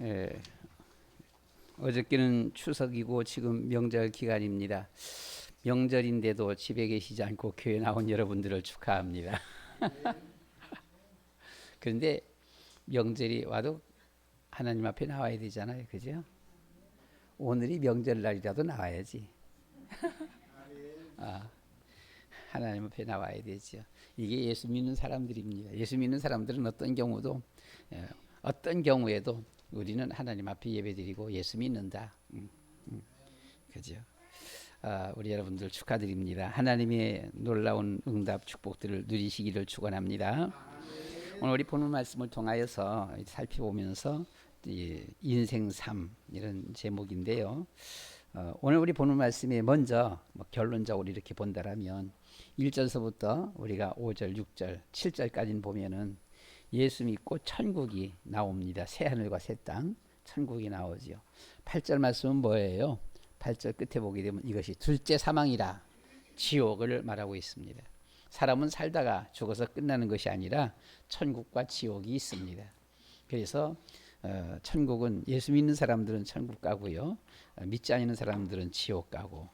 예, 어저께는 추석이고 지금 명절 기간입니다. 명절인데도 집에 계시지 않고 교회 나온 여러분들을 축하합니다. 그런데 명절이 와도 하나님 앞에 나와야 되잖아요. 그죠? 오늘이 명절날이라도 나와야지. 아, 하나님 앞에 나와야 되죠. 이게 예수 믿는 사람들입니다. 예수 믿는 사람들은 어떤 경우에도 우리는 하나님 앞에 예배드리고 예수 믿는다. 그죠? 우리 여러분들 축하드립니다. 하나님의 놀라운 응답 축복들을 누리시기를 축원합니다. 오늘 우리 본문 말씀을 통하여서 살펴보면서 인생 삶 이런 제목인데요. 오늘 우리 본문 말씀에 먼저 결론적으로 이렇게 본다라면 1절서부터 우리가 5절, 6절, 7절까지는 보면은 예수 믿고 천국이 나옵니다. 새하늘과 새 땅, 천국이 나오지요. 8절 말씀은 뭐예요? 8절 끝에 보게 되면 이것이 둘째 사망이라 지옥을 말하고 있습니다. 사람은 살다가 죽어서 끝나는 것이 아니라 천국과 지옥이 있습니다. 그래서 천국은 예수 믿는 사람들은 천국 가고요. 믿지 않는 사람들은 지옥 가고.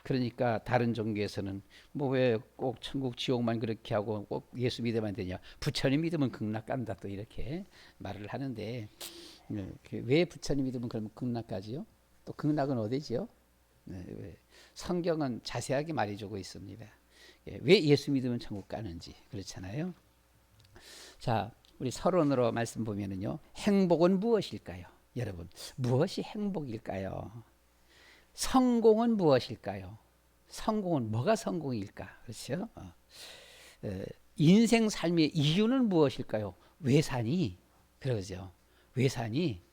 그러니까 다른 종교에서는 뭐 왜 꼭 천국 지옥만 그렇게 하고 꼭 예수 믿으면 되냐, 부처님 믿으면 극락 간다 또 이렇게 말을 하는데, 왜 부처님 믿으면 그러면 극락 가지요? 또 극락은 어디지요? 성경은 자세하게 말해주고 있습니다. 왜 예수 믿으면 천국 가는지 그렇잖아요. 자, 우리 서론으로 말씀 보면은요, 행복은 무엇일까요? 여러분, 무엇이 행복일까요? 성공은 무엇일까요? 성공은 뭐가 성공일까? 그렇죠? 인생 삶의 이유는 무엇일까요? 왜 사니? 그러죠. 왜 사니?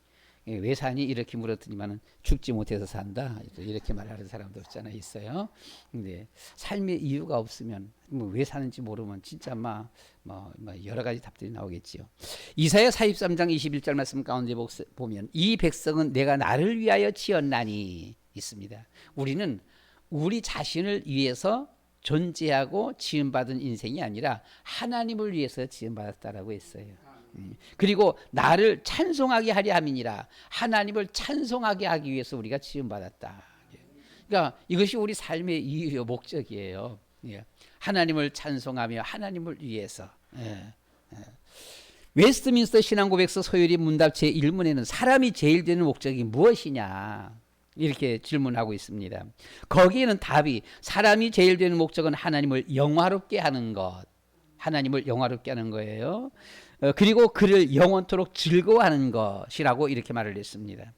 왜 사니? 이렇게 물었더니만은 죽지 못해서 산다. 이렇게 말하는 사람도 있어요. 근데 삶의 이유가 없으면 왜 사는지 모르면 진짜 여러 가지 답들이 나오겠지요. 이사야 43장 21절 말씀 가운데 보면 이 백성은 내가 나를 위하여 지었나니 있습니다. 우리는 우리 자신을 위해서 존재하고 지음받은 인생이 아니라 하나님을 위해서 지음받았다라고 했어요. 그리고 나를 찬송하게 하려 함이니라, 하나님을 찬송하게 하기 위해서 우리가 지음받았다. 그러니까 이것이 우리 삶의 이유요, 목적이에요. 하나님을 찬송하며 하나님을 위해서. 웨스트민스터 신앙고백서 소요리 문답 제1문에는 사람이 제일 되는 목적이 무엇이냐 이렇게 질문하고 있습니다. 거기에는 답이, 사람이 제일 되는 목적은 하나님을 영화롭게 하는 것, 하나님을 영화롭게 하는 거예요. 그리고 그를 영원토록 즐거워하는 것이라고 이렇게 말을 했습니다.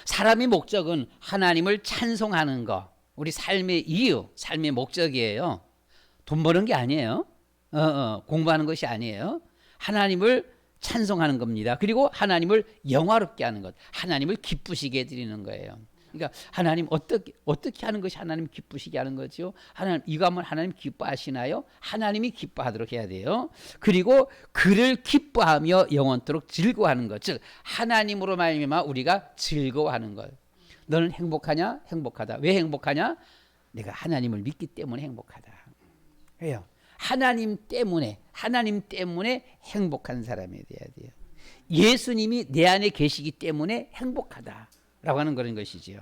사람의 목적은 하나님을 찬송하는 것, 우리 삶의 이유, 삶의 목적이에요. 돈 버는 게 아니에요. 공부하는 것이 아니에요. 하나님을 찬송하는 겁니다. 그리고 하나님을 영화롭게 하는 것, 하나님을 기쁘시게 해드리는 거예요. 그러니까 하나님 어떻게 하는 것이 하나님 기쁘시게 하는 거죠? 하나님, 이거 하면 하나님 기뻐하시나요? 하나님이 기뻐하도록 해야 돼요. 그리고 그를 기뻐하며 영원토록 즐거워하는 것, 즉 하나님으로 말미암아 우리가 즐거워하는 것. 너는 행복하냐? 행복하다. 왜 행복하냐? 내가 하나님을 믿기 때문에 행복하다. 왜요? 하나님 때문에 행복한 사람이 돼야 돼요. 예수님이 내 안에 계시기 때문에 행복하다라고 하는 그런 것이지요.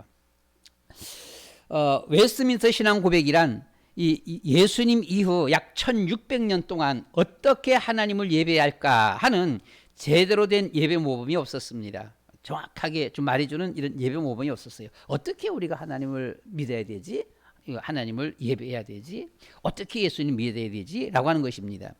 웨스트민스터 신앙 고백이란 이 예수님 이후 약 1600년 동안 어떻게 하나님을 예배할까 하는 제대로 된 예배 모범이 없었습니다. 정확하게 좀 말해주는 이런 예배 모범이 없었어요. 어떻게 우리가 하나님을 믿어야 되지? 하나님을 예배해야 되지? 어떻게 예수님 믿어야 되지? 라고 하는 것입니다.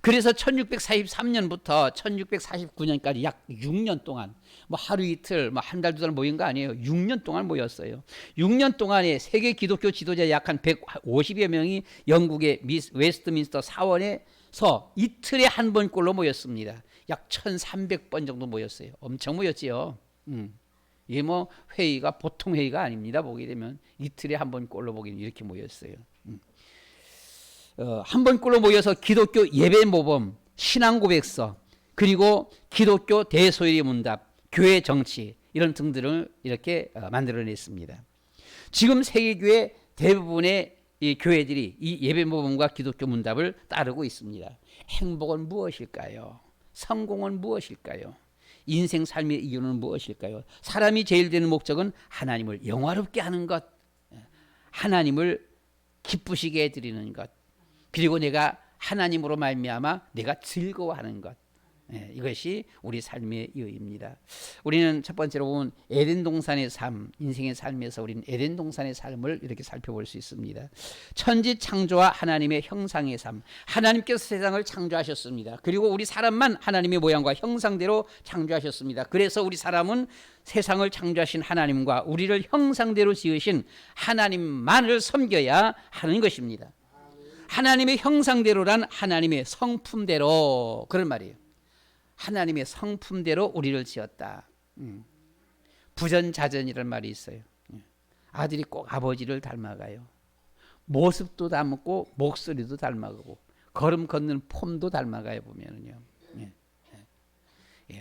그래서 1643년부터 1649년까지 약 6년 동안 하루 이틀 한 달 두 달 모인 거 아니에요. 6년 동안 모였어요. 6년 동안에 세계 기독교 지도자 약 한 150여 명이 영국의 웨스트민스터 사원에서 이틀에 한 번꼴로 모였습니다. 약 1300번 정도 모였어요. 엄청 모였지요. 이게 회의가 보통 회의가 아닙니다. 보게 되면 이틀에 한 번 꼴로 보기는 이렇게 모였어요. 한 번 꼴로 모여서 기독교 예배 모범, 신앙 고백서, 그리고 기독교 대소요리 문답, 교회 정치 이런 등들을 이렇게 만들어냈습니다. 지금 세계교회 대부분의 이 교회들이 이 예배 모범과 기독교 문답을 따르고 있습니다. 행복은 무엇일까요? 성공은 무엇일까요? 인생 삶의 이유는 무엇일까요? 사람이 제일 되는 목적은 하나님을 영화롭게 하는 것, 하나님을 기쁘시게 해드리는 것, 그리고 내가 하나님으로 말미암아 내가 즐거워하는 것, 이것이 우리 삶의 이유입니다. 우리는 첫 번째로 보면 에덴 동산의 삶, 인생의 삶에서 우리는 에덴 동산의 삶을 이렇게 살펴볼 수 있습니다. 천지 창조와 하나님의 형상의 삶, 하나님께서 세상을 창조하셨습니다. 그리고 우리 사람만 하나님의 모양과 형상대로 창조하셨습니다. 그래서 우리 사람은 세상을 창조하신 하나님과 우리를 형상대로 지으신 하나님만을 섬겨야 하는 것입니다. 하나님의 형상대로란 하나님의 성품대로, 그런 말이에요. 하나님의 성품대로 우리를 지었다. 부전자전이라는 말이 있어요. 아들이 꼭 아버지를 닮아가요. 모습도 닮고 목소리도 닮아가고 걸음 걷는 폼도 닮아가요. 보면은요.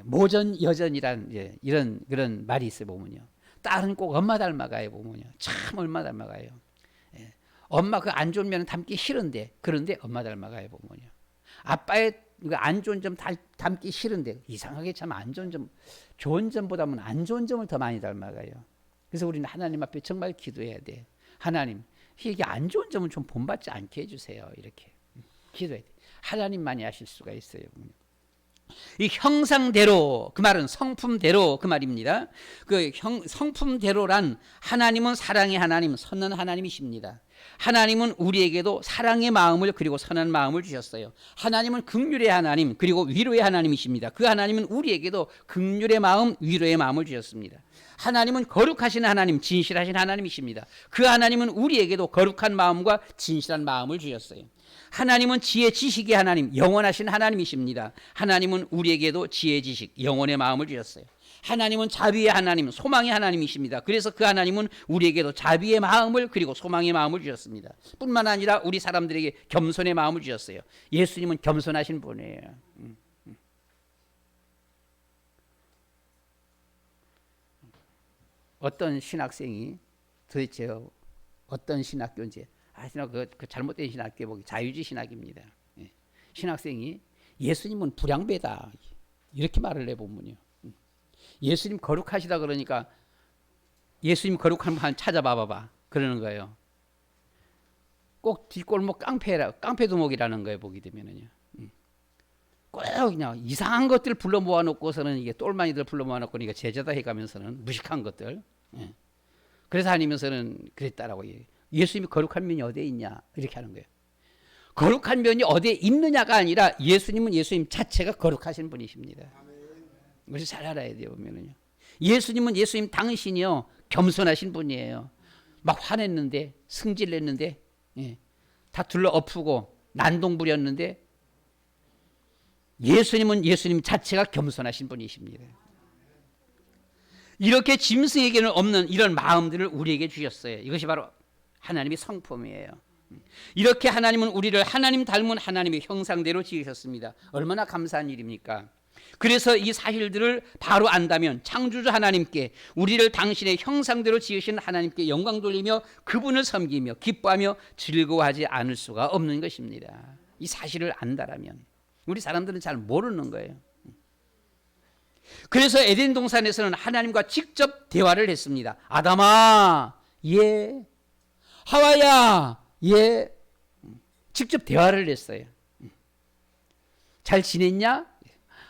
모전 여전이란 이런 그런 말이 있어요. 보면요. 딸은 꼭 엄마 닮아가요. 보면요. 참 엄마 닮아가요. 엄마 그 안 좋은 면은 닮기 싫은데 그런데 엄마 닮아가요. 보면요. 아빠의 안 좋은 점 닮기 싫은데 이상하게 참 안 좋은 점, 좋은 점보다는 안 좋은 점을 더 많이 닮아가요. 그래서 우리는 하나님 앞에 정말 기도해야 돼. 하나님, 이게 안 좋은 점은 좀 본받지 않게 해주세요. 이렇게 기도해야 돼. 하나님만이 하실 수가 있어요. 이 형상대로, 그 말은 성품대로 그 말입니다. 그 성품대로란 하나님은 사랑의 하나님, 선한 하나님이십니다. 하나님은 우리에게도 사랑의 마음을 그리고 선한 마음을 주셨어요. 하나님은 긍휼의 하나님 그리고 위로의 하나님이십니다. 그 하나님은 우리에게도 긍휼의 마음, 위로의 마음을 주셨습니다. 하나님은 거룩하신 하나님, 진실하신 하나님이십니다. 그 하나님은 우리에게도 거룩한 마음과 진실한 마음을 주셨어요. 하나님은 지혜 지식의 하나님, 영원하신 하나님이십니다. 하나님은 우리에게도 지혜 지식, 영원의 마음을 주셨어요. 하나님은 자비의 하나님, 소망의 하나님이십니다. 그래서 그 하나님은 우리에게도 자비의 마음을 그리고 소망의 마음을 주셨습니다. 뿐만 아니라 우리 사람들에게 겸손의 마음을 주셨어요. 예수님은 겸손하신 분이에요. 어떤 신학생이 도대체 어떤 신학교인지 그 잘못된 신학교 보기 자유주의 신학입니다. 신학생이 예수님은 불량배다 이렇게 말을 해보면요. 예수님 거룩하시다 그러니까 예수님 거룩한 분 찾아봐봐 그러는 거예요. 꼭 뒷골목 깡패 두목이라는 거예요. 보게 되면은요. 꼭 그냥 이상한 것들 불러 모아놓고서는 이게 똘마니들 불러 모아놓고 그러니까 제자다 해가면서는 무식한 것들. 그래서 다니면서는 그랬다라고. 예수님이 거룩한 면이 어디에 있냐 이렇게 하는 거예요. 거룩한 면이 어디에 있느냐가 아니라 예수님은 예수님 자체가 거룩하신 분이십니다. 그것을 잘 알아야 돼요. 보면은요. 예수님은 예수님 당신이요 겸손하신 분이에요. 막 화냈는데 승질냈는데 다 둘러 엎고 난동 부렸는데 예수님은 예수님 자체가 겸손하신 분이십니다. 이렇게 짐승에게는 없는 이런 마음들을 우리에게 주셨어요. 이것이 바로 하나님의 성품이에요. 이렇게 하나님은 우리를 하나님 닮은 하나님의 형상대로 지으셨습니다. 얼마나 감사한 일입니까? 그래서 이 사실들을 바로 안다면 창조주 하나님께 우리를 당신의 형상대로 지으신 하나님께 영광 돌리며 그분을 섬기며 기뻐하며 즐거워하지 않을 수가 없는 것입니다. 이 사실을 안다라면 우리 사람들은 잘 모르는 거예요. 그래서 에덴 동산에서는 하나님과 직접 대화를 했습니다. 아담아, 예. 하와야, 예. 직접 대화를 했어요. 잘 지냈냐?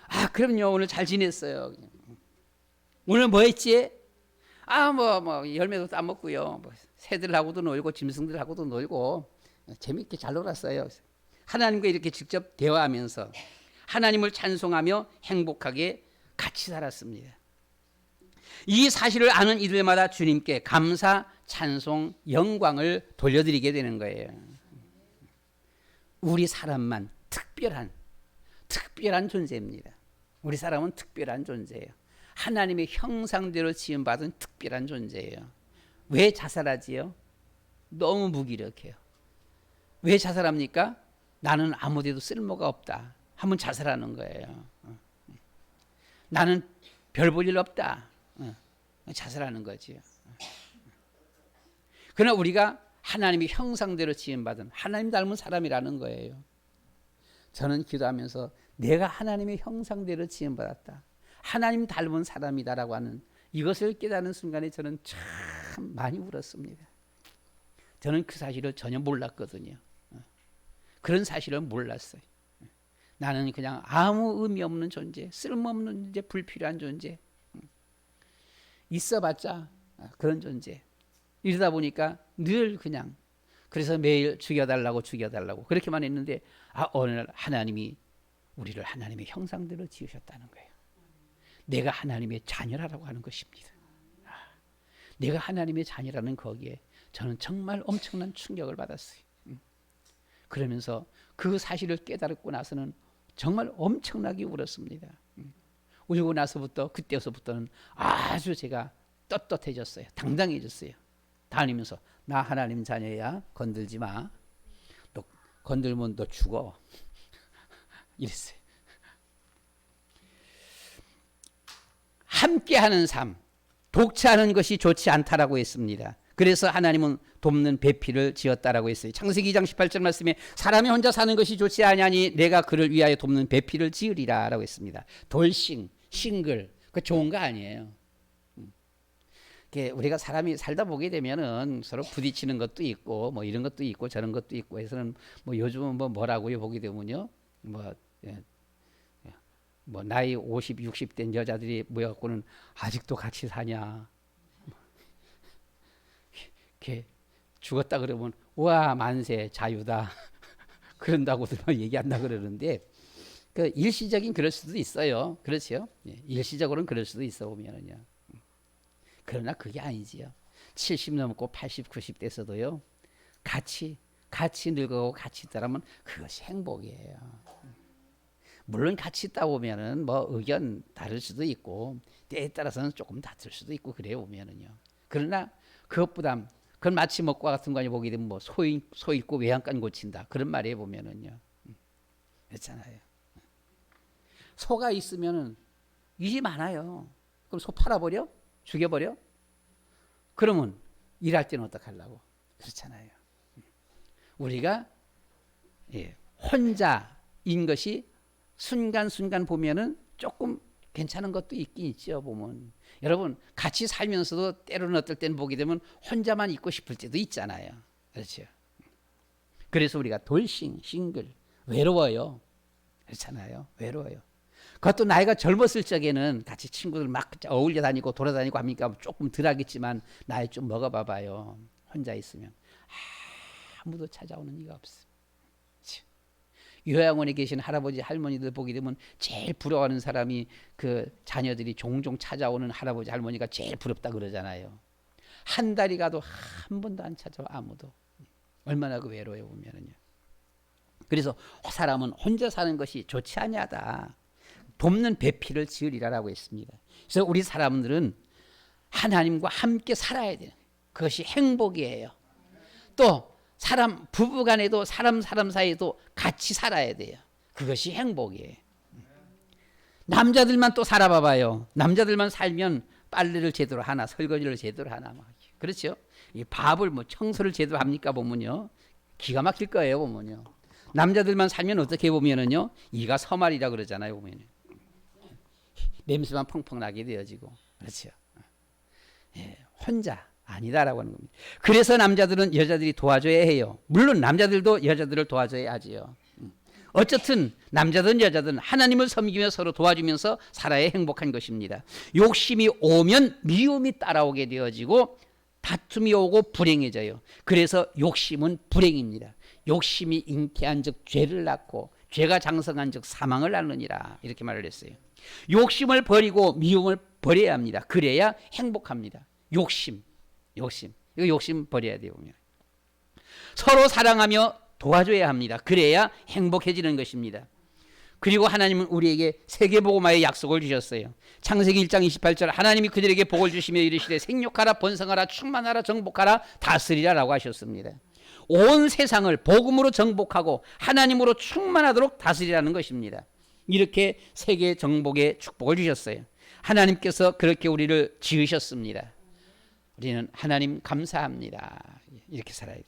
아, 그럼요. 오늘 잘 지냈어요. 오늘 뭐 했지? 아, 뭐 열매도 따먹고요. 뭐 새들하고도 놀고 짐승들하고도 놀고 재밌게 잘 놀았어요. 하나님과 이렇게 직접 대화하면서 하나님을 찬송하며 행복하게 같이 살았습니다. 이 사실을 아는 이들마다 주님께 감사, 찬송, 영광을 돌려드리게 되는 거예요. 우리 사람만 특별한 존재입니다. 우리 사람은 특별한 존재예요. 하나님의 형상대로 지음받은 특별한 존재예요. 왜 자살하지요? 너무 무기력해요. 왜 자살합니까? 나는 아무데도 쓸모가 없다 하면 자살하는 거예요. 나는 별 볼 일 없다. 자살하는 거지요. 그러나 우리가 하나님의 형상대로 지음받은 하나님 닮은 사람이라는 거예요. 저는 기도하면서 내가 하나님의 형상대로 지음받았다. 하나님 닮은 사람이다라고 하는 이것을 깨닫는 순간에 저는 참 많이 울었습니다. 저는 그 사실을 전혀 몰랐거든요. 그런 사실을 몰랐어요. 나는 그냥 아무 의미 없는 존재, 쓸모없는 존재, 불필요한 존재, 있어봤자 그런 존재. 이러다 보니까 늘 그냥 그래서 매일 죽여달라고 그렇게만 했는데 어느 날 하나님이 우리를 하나님의 형상대로 지으셨다는 거예요. 내가 하나님의 자녀라고 하는 것입니다. 내가 하나님의 자녀라는 거기에 저는 정말 엄청난 충격을 받았어요. 그러면서 그 사실을 깨달고 나서는 정말 엄청나게 울었습니다. 울고 나서부터 그때서부터는 아주 제가 떳떳해졌어요. 당당해졌어요. 다니면서 나 하나님 자녀야, 건들지 마. 너 건들면 너 죽어. 이랬어요. 함께하는 삶, 독차하는 것이 좋지 않다라고 했습니다. 그래서 하나님은 돕는 배필을 지었다라고 했어요. 창세기 2장 18절 말씀에 사람이 혼자 사는 것이 좋지 아니하니 내가 그를 위하여 돕는 배필을 지으리라라고 했습니다. 돌싱, 싱글, 그 좋은 거 아니에요. 우리가 사람이 살다 보게 되면은 서로 부딪히는 것도 있고 뭐 이런 것도 있고 저런 것도 있고 해서는 뭐 요즘은 뭐라고요 보게 되면요 뭐 나이 50, 60 된 여자들이 모여갖고는 아직도 같이 사냐 이렇게 죽었다 그러면 와 만세 자유다 그런다고들 얘기한다 그러는데 그 일시적인 그럴 수도 있어요. 그렇죠? 일시적으로는 그럴 수도 있어 보면은요. 그러나 그게 아니지요. 70 넘고 80, 90 돼서도요. 같이 늙어가고 같이 있다라면 그것이 행복이에요. 물론 같이 있다 보면은 뭐 의견 다를 수도 있고 때에 따라서는 조금 다툴 수도 있고 그래요 보면은요. 그러나 그것보다 그건 마치 먹과 같은 거 아니 보게 되면 뭐 소 있고 외양간 고친다 그런 말이에요 보면은요. 그렇잖아요. 소가 있으면은 일이 많아요. 그럼 소 팔아버려? 죽여버려? 그러면 일할 때는 어떡하려고? 그렇잖아요. 우리가 혼자인 것이 순간순간 보면은 조금 괜찮은 것도 있긴 있죠. 보면 여러분 같이 살면서도 때로는 어떨 때는 보게 되면 혼자만 있고 싶을 때도 있잖아요. 그렇죠. 그래서 우리가 돌싱, 싱글 외로워요. 그렇잖아요. 외로워요. 그것도 나이가 젊었을 적에는 같이 친구들 막 어울려 다니고 돌아다니고 하니까 조금 덜 하겠지만 나이 좀 먹어봐 봐요. 혼자 있으면 아무도 찾아오는 이가 없어. 요양원에 계신 할아버지 할머니들 보게 되면 제일 부러워하는 사람이 그 자녀들이 종종 찾아오는 할아버지 할머니가 제일 부럽다 그러잖아요. 한 달이 가도 한 번도 안 찾아와 아무도. 얼마나 그 외로워요 보면은요. 그래서 사람은 혼자 사는 것이 좋지 아니하다. 돕는 배필을 지으리라라고 했습니다. 그래서 우리 사람들은 하나님과 함께 살아야 돼요. 그것이 행복이에요. 또 사람 부부간에도 사람 사이에도 같이 살아야 돼요. 그것이 행복이에요. 남자들만 또 살아봐봐요. 남자들만 살면 빨래를 제대로 하나, 설거지를 제대로 하나, 그렇죠? 이 밥을 뭐 청소를 제대로 합니까 보면요, 기가 막힐 거예요 보면요. 남자들만 살면 어떻게 보면은요, 이가 서말이라 그러잖아요 보면요. 냄새만 펑펑 나게 되어지고, 그렇죠? 혼자 아니다라고 하는 겁니다. 그래서 남자들은 여자들이 도와줘야 해요. 물론 남자들도 여자들을 도와줘야 하지요. 어쨌든 남자든 여자든 하나님을 섬기며 서로 도와주면서 살아야 행복한 것입니다. 욕심이 오면 미움이 따라오게 되어지고 다툼이 오고 불행해져요. 그래서 욕심은 불행입니다. 욕심이 잉태한 즉 죄를 낳고 죄가 장성한 즉 사망을 낳느니라 이렇게 말을 했어요. 욕심을 버리고 미움을 버려야 합니다. 그래야 행복합니다. 욕심 이거 욕심 버려야 돼요. 서로 사랑하며 도와줘야 합니다. 그래야 행복해지는 것입니다. 그리고 하나님은 우리에게 세계복음화의 약속을 주셨어요. 창세기 1장 28절 하나님이 그들에게 복을 주시며 이르시되 생육하라 번성하라 충만하라 정복하라 다스리라 라고 하셨습니다. 온 세상을 복음으로 정복하고 하나님으로 충만하도록 다스리라는 것입니다. 이렇게 세계 정복의 축복을 주셨어요. 하나님께서 그렇게 우리를 지으셨습니다. 우리는 하나님 감사합니다. 이렇게 살아야 돼요.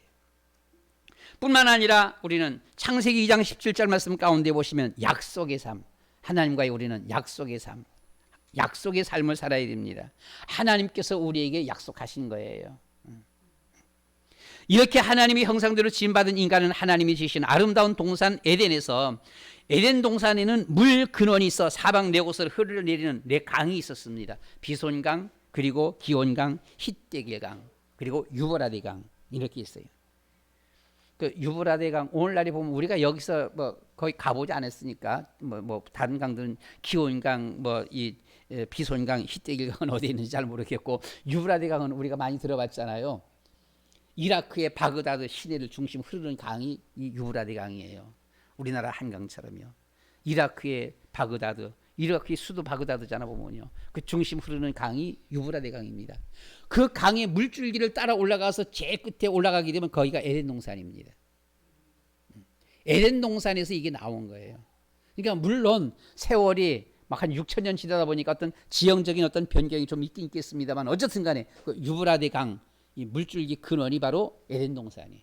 뿐만 아니라 우리는 창세기 2장 17절 말씀 가운데 보시면 약속의 삶, 하나님과의 우리는 약속의 삶, 약속의 삶을 살아야 됩니다. 하나님께서 우리에게 약속하신 거예요. 이렇게 하나님의 형상대로 지음받은 인간은 하나님이 지으신 아름다운 동산 에덴에서, 에덴 동산에는 물 근원이 있어 사방 네 곳을 흘러내리는 네 강이 있었습니다. 비손강, 그리고 기온강, 힛데길강, 그리고 유브라데강, 이렇게 있어요. 그 유브라데강, 오늘날에 보면 우리가 여기서 뭐 거의 가보지 않았으니까 뭐 다른 강들은 기온강, 뭐 이 비손강, 힛데길강은 어디에 있는지 잘 모르겠고, 유브라데강은 우리가 많이 들어봤잖아요. 이라크의 바그다드 시내를 중심 흐르는 강이 이 유브라데 강이에요. 우리나라 한강처럼요. 이라크의 바그다드, 이라크의 수도 바그다드잖아 보면요. 그 중심 흐르는 강이 유브라데 강입니다. 그 강의 물줄기를 따라 올라가서 제일 끝에 올라가게 되면 거기가 에덴 동산입니다. 에덴 동산에서 이게 나온 거예요. 그러니까 물론 세월이 막 한 6천 년 지나다 보니까 어떤 지형적인 어떤 변경이 좀 있긴 있겠습니다만, 어쨌든 간에 그 유브라데 강, 이 물줄기 근원이 바로 에덴 동산이에요.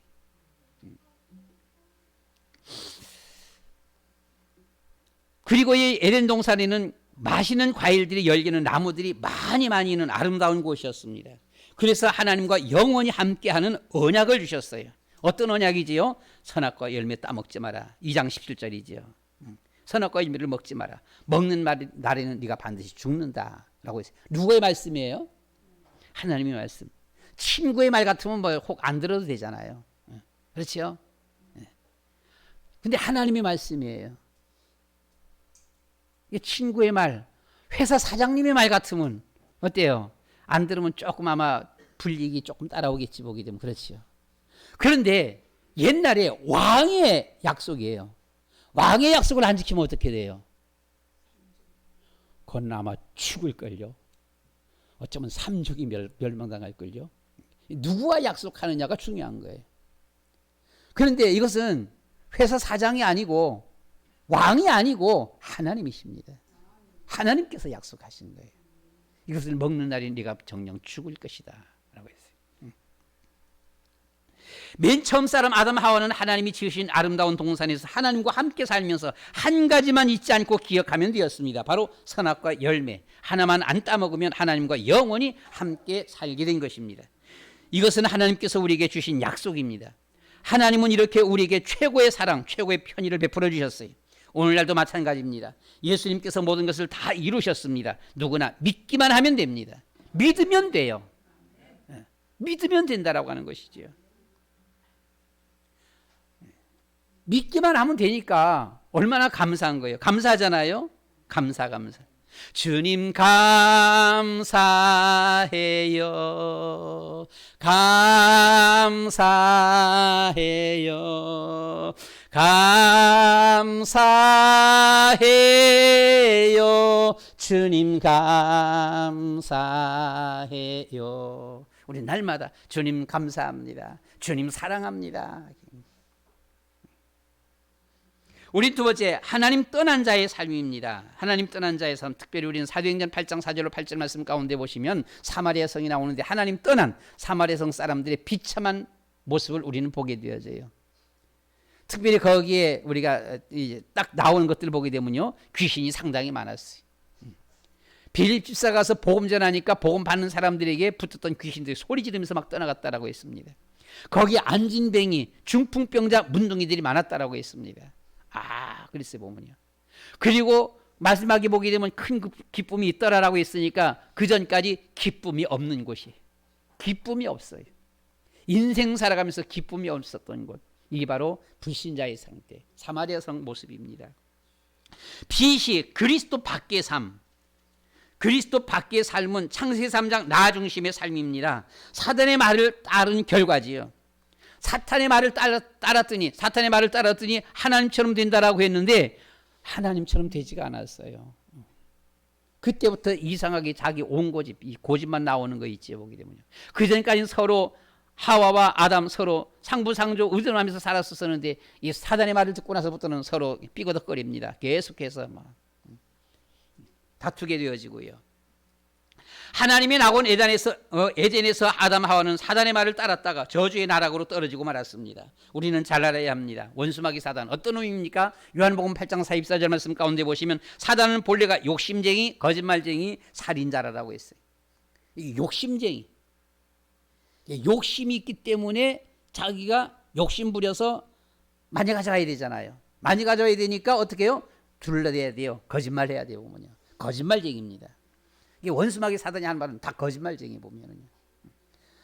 그리고 이 에덴 동산에는 맛있는 과일들이 열리는 나무들이 많이 있는 아름다운 곳이었습니다. 그래서 하나님과 영원히 함께하는 언약을 주셨어요. 어떤 언약이지요? 선악과 열매 따먹지 마라. 2장 17절이지요. 선악과 열매를 먹지 마라. 먹는 날에는 네가 반드시 죽는다라고 했어요. 누구의 말씀이에요? 하나님의 말씀. 친구의 말 같으면 뭐 혹 안 들어도 되잖아요. 그렇죠? 근데 하나님의 말씀이에요. 친구의 말, 회사 사장님의 말 같으면 어때요? 안 들으면 조금 아마 불이익이 조금 따라오겠지, 보게 되면. 그렇죠. 그런데 옛날에 왕의 약속이에요. 왕의 약속을 안 지키면 어떻게 돼요? 그건 아마 죽을걸요. 어쩌면 삼족이 멸망당할걸요. 누구와 약속하느냐가 중요한 거예요. 그런데 이것은 회사 사장이 아니고 왕이 아니고 하나님이십니다. 하나님께서 약속하신 거예요. 이것을 먹는 날이 네가 정녕 죽을 것이다 라고 했어요. 맨 처음 사람 아담 하와는 하나님이 지으신 아름다운 동산에서 하나님과 함께 살면서 한 가지만 잊지 않고 기억하면 되었습니다. 바로 선악과 열매 하나만 안 따먹으면 하나님과 영원히 함께 살게 된 것입니다. 이것은 하나님께서 우리에게 주신 약속입니다. 하나님은 이렇게 우리에게 최고의 사랑, 최고의 편의를 베풀어 주셨어요. 오늘날도 마찬가지입니다. 예수님께서 모든 것을 다 이루셨습니다. 누구나 믿기만 하면 됩니다. 믿으면 돼요. 믿으면 된다라고 하는 것이지요. 믿기만 하면 되니까 얼마나 감사한 거예요. 감사하잖아요. 감사. 주님 감사해요. 감사해요. 주님 감사해요. 우리 날마다 주님 감사합니다. 주님 사랑합니다. 우리 두 번째, 하나님 떠난 자의 삶입니다. 하나님 떠난 자의 삶, 특별히 우리는 사도행전 8장 4절로 8절 말씀 가운데 보시면 사마리아 성이 나오는데 하나님 떠난 사마리아 성 사람들의 비참한 모습을 우리는 보게 되어져요. 특별히 거기에 우리가 이제 딱 나오는 것들을 보게 되면요, 귀신이 상당히 많았어요. 빌립 집사 가서 복음 전하니까 복음 받는 사람들에게 붙었던 귀신들이 소리 지르면서 막 떠나갔다라고 했습니다. 거기에 안진뱅이, 중풍병자, 문둥이들이 많았다라고 했습니다. 그랬어요, 보면요. 그리고 마지막에 보게 되면 큰 기쁨이 있더라라고 했으니까 그 전까지 기쁨이 없는 곳이, 기쁨이 없어요. 인생 살아가면서 기쁨이 없었던 곳, 이게 바로 불신자의 상태, 사마리아 성 모습입니다. 빛이 그리스도 밖의 삶, 그리스도 밖의 삶은 창세기 3장 나 중심의 삶입니다. 사단의 말을 따른 결과지요. 사탄의 말을 따랐더니 하나님처럼 된다라고 했는데 하나님처럼 되지가 않았어요. 그때부터 이상하게 자기 온 고집, 이 고집만 나오는 거 있지, 보게 되면요. 그 전까지는 서로 하와와 아담 서로 상부상조 의존하면서 살았었는데 이 사단의 말을 듣고 나서부터는 서로 삐거덕거립니다. 계속해서 막 다투게 되어지고요. 하나님의 낙원 에덴에서 아담 하와는 사단의 말을 따랐다가 저주의 나락으로 떨어지고 말았습니다. 우리는 잘 알아야 합니다. 원수마귀 사단 어떤 놈입니까? 요한복음 8장 44절 말씀 가운데 보시면 사단은 본래가 욕심쟁이, 거짓말쟁이, 살인자라고 했어요. 이 욕심쟁이, 욕심이 있기 때문에 자기가 욕심 부려서 많이 가져와야 되잖아요. 많이 가져와야 되니까 어떻게 해요? 둘러대야 돼요. 거짓말해야 돼요. 보면요. 거짓말쟁이입니다. 이게 원수마귀 사단이 하는 말은 다 거짓말쟁이 보면은요.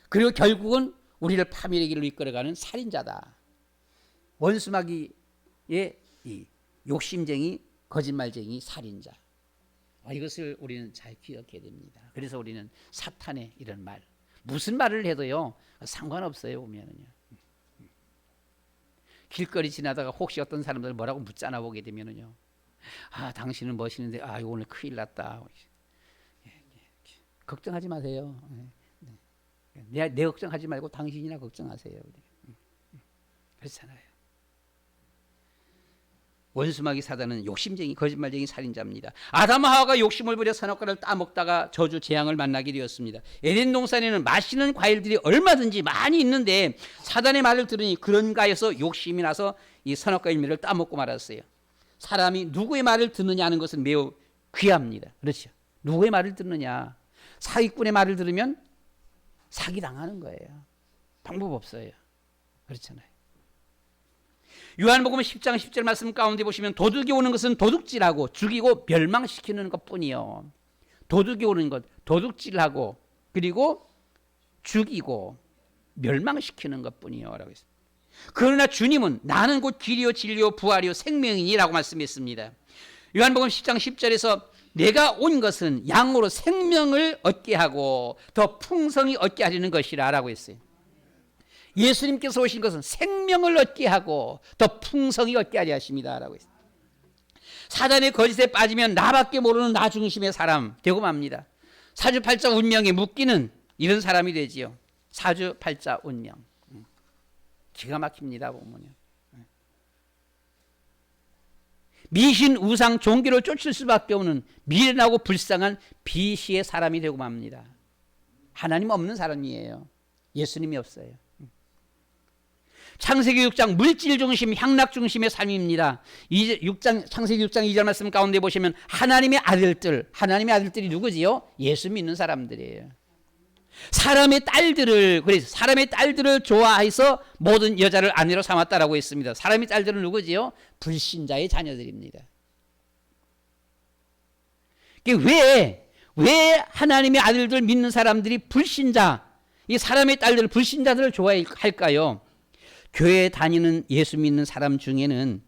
그리고 결국은 우리를 파멸의 길로 이끌어가는 살인자다. 원수마귀의 이 욕심쟁이, 거짓말쟁이, 살인자. 이것을 우리는 잘 기억해야 됩니다. 그래서 우리는 사탄의 이런 말, 무슨 말을 해도요 상관없어요. 보면은요. 길거리 지나다가 혹시 어떤 사람들 뭐라고 묻잖아 보게 되면은요. 당신은 멋있는데 이거 오늘 큰일 났다. 걱정하지 마세요. 내 걱정하지 말고 당신이나 걱정하세요. 그렇잖아요. 원수마귀 사단은 욕심쟁이, 거짓말쟁이, 살인자입니다. 아담 하와가 욕심을 부려 선악과를 따먹다가 저주 재앙을 만나게 되었습니다. 에덴 동산에는 맛있는 과일들이 얼마든지 많이 있는데 사단의 말을 들으니 그런가 해서 욕심이 나서 이 선악과 열매를 따먹고 말았어요. 사람이 누구의 말을 듣느냐 하는 것은 매우 귀합니다. 그렇죠? 누구의 말을 듣느냐. 사기꾼의 말을 들으면 사기당하는 거예요. 방법 없어요. 그렇잖아요. 요한복음 10장 10절 말씀 가운데 보시면 도둑이 오는 것은 도둑질하고 죽이고 멸망시키는 것뿐이요. 도둑이 오는 것, 도둑질하고 그리고 죽이고 멸망시키는 것뿐이요 라고 했습니다. 그러나 주님은 나는 곧 길이요 진리요 부활이요 생명이니라고 말씀했습니다. 요한복음 10장 10절에서 내가 온 것은 양으로 생명을 얻게 하고 더 풍성히 얻게 하려는 것이라 라고 했어요. 예수님께서 오신 것은 생명을 얻게 하고 더 풍성히 얻게 하려 하십니다 라고 했어요. 사단의 거짓에 빠지면 나밖에 모르는 나 중심의 사람 되고 맙니다. 사주팔자 운명에 묶이는 이런 사람이 되지요. 사주팔자 운명. 기가 막힙니다 보면요. 미신, 우상, 종교를 쫓을 수밖에 없는 미련하고 불쌍한 비시의 사람이 되고 맙니다. 하나님 없는 사람이에요. 예수님이 없어요. 창세기 6장 물질 중심, 향락 중심의 삶입니다. 창세기 6장 2절 말씀 가운데 보시면 하나님의 아들들이 누구지요? 예수 믿는 사람들이에요. 사람의 딸들을 좋아해서 모든 여자를 아내로 삼았다라고 했습니다. 사람의 딸들은 누구지요? 불신자의 자녀들입니다. 왜 하나님의 아들들 믿는 사람들이 이 사람의 딸들, 불신자들을 좋아할까요? 교회 다니는 예수 믿는 사람 중에는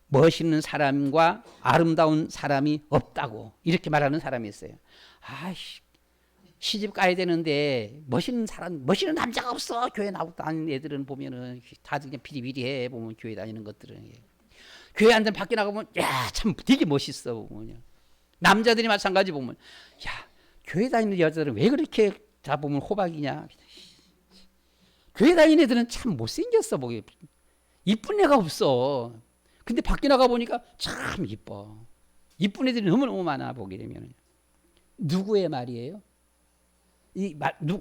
멋있는 사람과 아름다운 사람이 없다고 이렇게 말하는 사람이 있어요. 시집 가야 되는데 멋있는 남자가 없어. 교회 나오고 다니는 애들은 보면은 다들 그냥 비리비리해. 보면 교회 다니는 것들은 교회 안 되면 밖에 나가보면 참 되게 멋있어. 보면요. 남자들이 마찬가지 보면 교회 다니는 여자들은 왜 그렇게 다 보면 호박이냐. 교회 다니는 애들은 참 못생겼어. 보기 이쁜 애가 없어. 근데 밖에 나가 보니까 참 이뻐. 이쁜 애들이 너무너무 많아. 보게 되면 누구의 말이에요?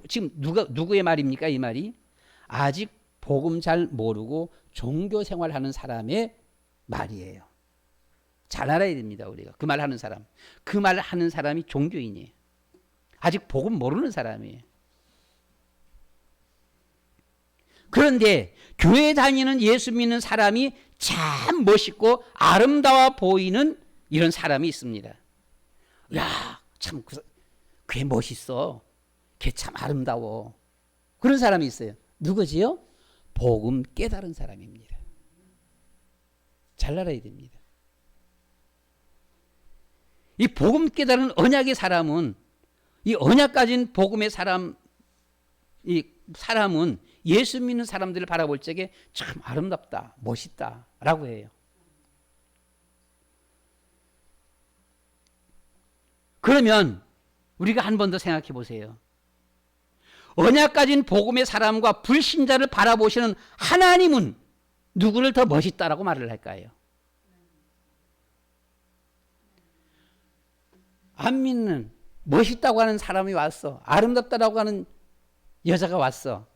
지금 누구의 말입니까? 이 말이 아직 복음 잘 모르고 종교 생활하는 사람의 말이에요. 잘 알아야 됩니다. 우리가 그 말 하는 사람이 종교인이에요. 아직 복음 모르는 사람이에요. 그런데 교회 다니는 예수 믿는 사람이 참 멋있고 아름다워 보이는 이런 사람이 있습니다. 참 걔 멋있어. 걔 참 아름다워. 그런 사람이 있어요. 누구지요? 복음 깨달은 사람입니다. 잘 알아야 됩니다. 이 복음 깨달은 언약의 사람은, 이 언약 가진 복음의 이 사람은 예수 믿는 사람들을 바라볼 적에 참 아름답다, 멋있다 라고 해요. 그러면 우리가 한 번 더 생각해 보세요. 언약 가진 복음의 사람과 불신자를 바라보시는 하나님은 누구를 더 멋있다라고 말을 할까요? 안 믿는 멋있다고 하는 사람이 왔어. 아름답다라고 하는 여자가 왔어.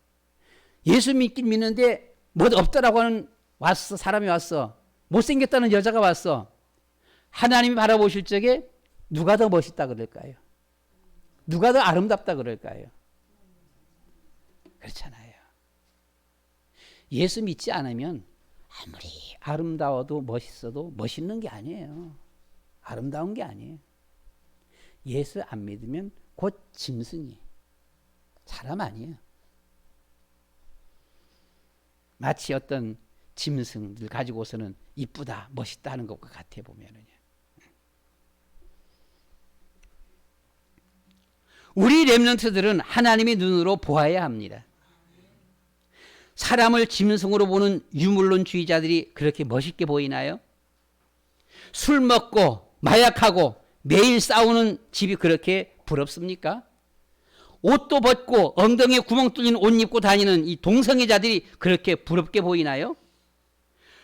예수 믿긴 믿는데 멋 없다라고 하는 왔어. 사람이 왔어. 못생겼다는 여자가 왔어. 하나님이 바라보실 적에 누가 더 멋있다 그럴까요? 누가 더 아름답다 그럴까요? 그렇잖아요. 예수 믿지 않으면 아무리 아름다워도 멋있어도 멋있는 게 아니에요. 아름다운 게 아니에요. 예수 안 믿으면 곧 짐승이 사람 아니에요. 마치 어떤 짐승들 가지고서는 이쁘다 멋있다 하는 것과 같아 보면은요. 우리 렘넌트들은 하나님의 눈으로 보아야 합니다. 사람을 짐승으로 보는 유물론주의자들이 그렇게 멋있게 보이나요? 술 먹고 마약하고 매일 싸우는 집이 그렇게 부럽습니까? 옷도 벗고 엉덩이에 구멍 뚫린 옷 입고 다니는 이 동성애자들이 그렇게 부럽게 보이나요?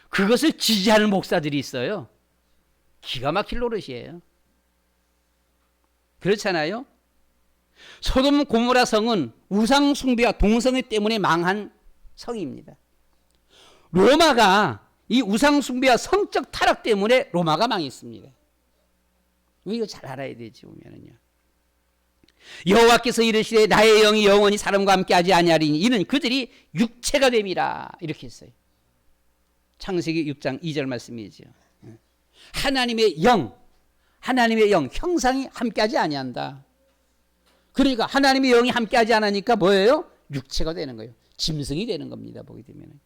그것을 지지하는 목사들이 있어요. 기가 막힐 노릇이에요. 그렇잖아요? 소돔 고모라 성은 우상 숭배와 동성애 때문에 망한 성입니다. 로마가 이 우상 숭배와 성적 타락 때문에 로마가 망했습니다. 이거 잘 알아야 되지 보면은요. 여호와께서 이르시되 나의 영이 영원히 사람과 함께하지 아니하리니 이는 그들이 육체가 됨이라 이렇게 했어요. 창세기 6장 2절 말씀이죠. 하나님의 영 형상이 함께하지 아니한다. 그러니까 하나님의 영이 함께하지 않으니까 뭐예요? 육체가 되는 거예요. 짐승이 되는 겁니다. 보게 되면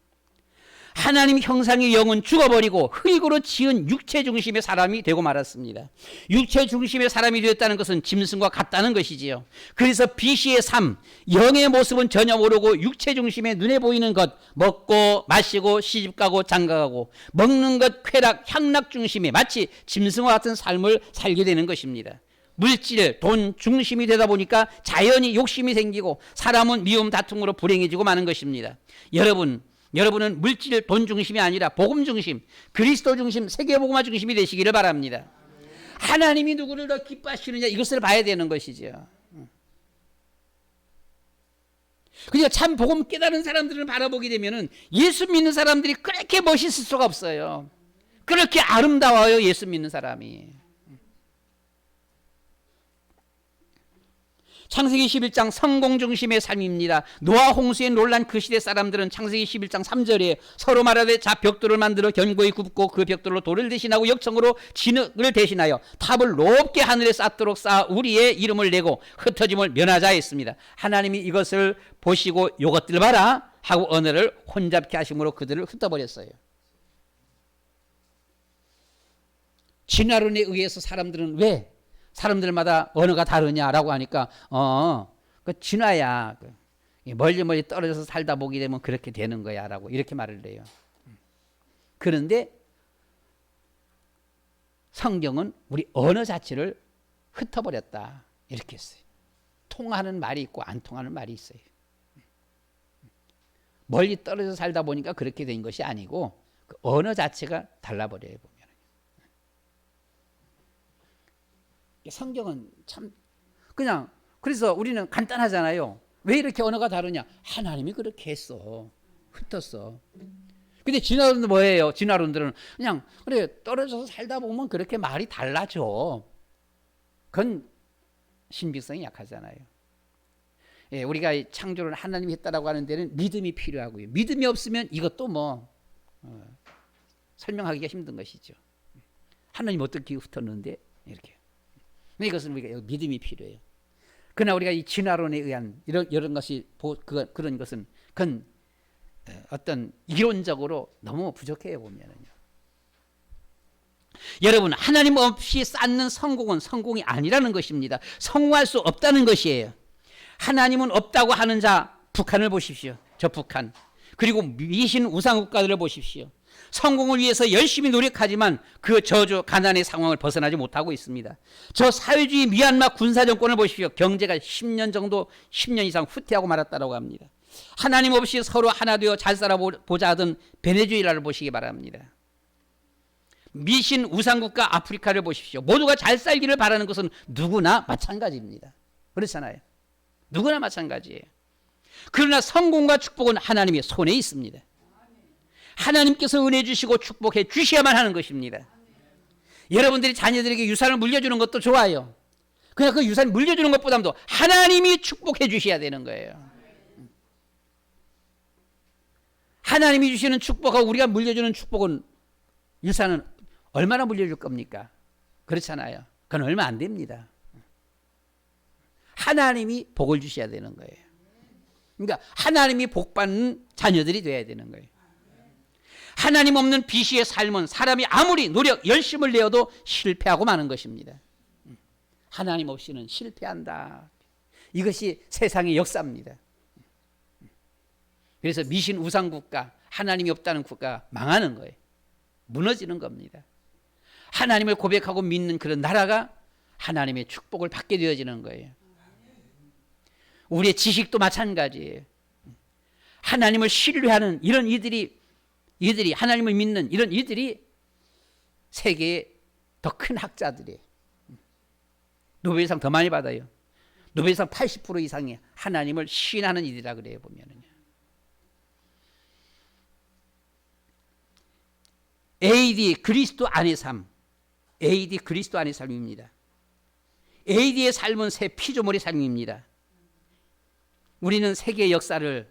하나님 형상의 영은 죽어버리고 흙으로 지은 육체 중심의 사람이 되고 말았습니다. 육체 중심의 사람이 되었다는 것은 짐승과 같다는 것이지요. 그래서 BC의 삶, 영의 모습은 전혀 모르고 육체 중심의 눈에 보이는 것, 먹고 마시고 시집가고 장가가고 먹는 것, 쾌락, 향락 중심의 마치 짐승과 같은 삶을 살게 되는 것입니다. 물질, 돈 중심이 되다 보니까 자연히 욕심이 생기고 사람은 미움, 다툼으로 불행해지고 마는 것입니다. 여러분은 물질, 돈 중심이 아니라 복음 중심, 그리스도 중심, 세계복음화 중심이 되시기를 바랍니다. 하나님이 누구를 더 기뻐하시느냐 이것을 봐야 되는 것이죠. 그러니까 참 복음 깨달은 사람들을 바라보게 되면은 예수 믿는 사람들이 그렇게 멋있을 수가 없어요. 그렇게 아름다워요, 예수 믿는 사람이. 창세기 11장 성공 중심의 삶입니다. 노아 홍수에 놀란 그 시대 사람들은 창세기 11장 3절에 서로 말하되 자 벽돌을 만들어 견고히 굽고 그 벽돌로 돌을 대신하고 역청으로 진흙을 대신하여 탑을 높게 하늘에 쌓도록 쌓아 우리의 이름을 내고 흩어짐을 면하자 했습니다. 하나님이 이것을 보시고 요것들 봐라 하고 언어를 혼잡케 하심으로 그들을 흩어버렸어요. 진화론에 의해서 사람들은 왜 사람들마다 언어가 다르냐라고 하니까 그 진화야. 멀리 떨어져서 살다 보게 되면 그렇게 되는 거야라고 이렇게 말을 해요. 그런데 성경은 우리 언어 자체를 흩어버렸다 이렇게 했어요. 통하는 말이 있고 안 통하는 말이 있어요. 멀리 떨어져서 살다 보니까 그렇게 된 것이 아니고 그 언어 자체가 달라버려요. 보면 성경은 참 그냥 그래서 우리는 간단하잖아요. 왜 이렇게 언어가 다르냐? 하나님이 그렇게 했어. 흩었어. 근데 진화론은 뭐예요? 진화론들은 그냥 그래 떨어져서 살다 보면 그렇게 말이 달라져. 그건 신빙성이 약하잖아요. 예, 우리가 창조를 하나님이 했다라고 하는 데는 믿음이 필요하고요. 믿음이 없으면 이것도 설명하기가 힘든 것이죠. 하나님 어떻게 흩었는데 이렇게. 이것은 우리가 믿음이 필요해요. 그러나 우리가 이 진화론에 의한 이런 것이 그런 것은 그건 어떤 이론적으로 너무 부족해요 보면은요. 여러분 하나님 없이 쌓는 성공은 성공이 아니라는 것입니다. 성공할 수 없다는 것이에요. 하나님은 없다고 하는 자 북한을 보십시오. 저 북한 그리고 미신 우상국가들을 보십시오. 성공을 위해서 열심히 노력하지만 그 저주 가난의 상황을 벗어나지 못하고 있습니다. 저 사회주의 미얀마 군사정권을 보십시오. 경제가 10년 이상 후퇴하고 말았다고 합니다. 하나님 없이 서로 하나 되어 잘 살아보자 하던 베네수엘라를 보시기 바랍니다. 미신 우상국가 아프리카를 보십시오. 모두가 잘 살기를 바라는 것은 누구나 마찬가지입니다. 그렇잖아요. 누구나 마찬가지예요. 그러나 성공과 축복은 하나님의 손에 있습니다. 하나님께서 은혜 주시고 축복해 주셔야만 하는 것입니다. 여러분들이 자녀들에게 유산을 물려주는 것도 좋아요. 그냥 그 유산 물려주는 것보다도 하나님이 축복해 주셔야 되는 거예요. 하나님이 주시는 축복하고 우리가 물려주는 축복은, 유산은 얼마나 물려줄 겁니까? 그렇잖아요. 그건 얼마 안 됩니다. 하나님이 복을 주셔야 되는 거예요. 그러니까 하나님이 복받는 자녀들이 돼야 되는 거예요. 하나님 없는 비시의 삶은 사람이 아무리 노력, 열심을 내어도 실패하고 마는 것입니다. 하나님 없이는 실패한다. 이것이 세상의 역사입니다. 그래서 미신 우상국가, 하나님이 없다는 국가가 망하는 거예요. 무너지는 겁니다. 하나님을 고백하고 믿는 그런 나라가 하나님의 축복을 받게 되어지는 거예요. 우리의 지식도 마찬가지예요. 하나님을 신뢰하는 이런 이들이 하나님을 믿는 이런 이들이 세계의 더 큰 학자들이에요. 노벨상 더 많이 받아요. 노벨상 80% 이상이 하나님을 신하는 이들이라 그래요, 보면은요. AD 그리스도 안의 삶. AD 그리스도 안의 삶입니다. AD의 삶은 새 피조물의 삶입니다. 우리는 세계의 역사를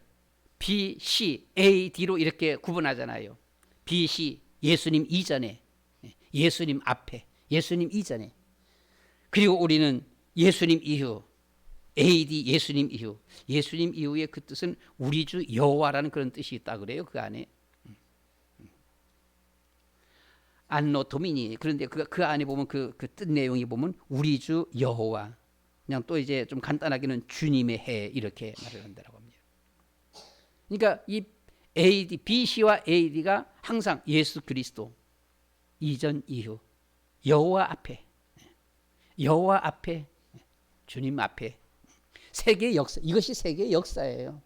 BC, AD로 이렇게 구분하잖아요. BC, 예수님 이전에, 예수님 앞에, 예수님 이전에. 그리고 우리는 예수님 이후, AD 예수님 이후. 예수님 이후의 그 뜻은 우리 주 여호와라는 그런 뜻이 있다 그래요, 그 안에. 안노 도미니. 그런데 그 안에 보면 그 뜻 내용이 보면 우리 주 여호와. 그냥 또 이제 좀 간단하게는 주님의 해 이렇게 말을 한다고 합니다. 그러니까 이 AD, BC와 AD가 항상 예수 그리스도 이전 이후, 여호와 앞에, 여호와 앞에, 주님 앞에, 세계의 역사. 이것이 세계의 역사예요.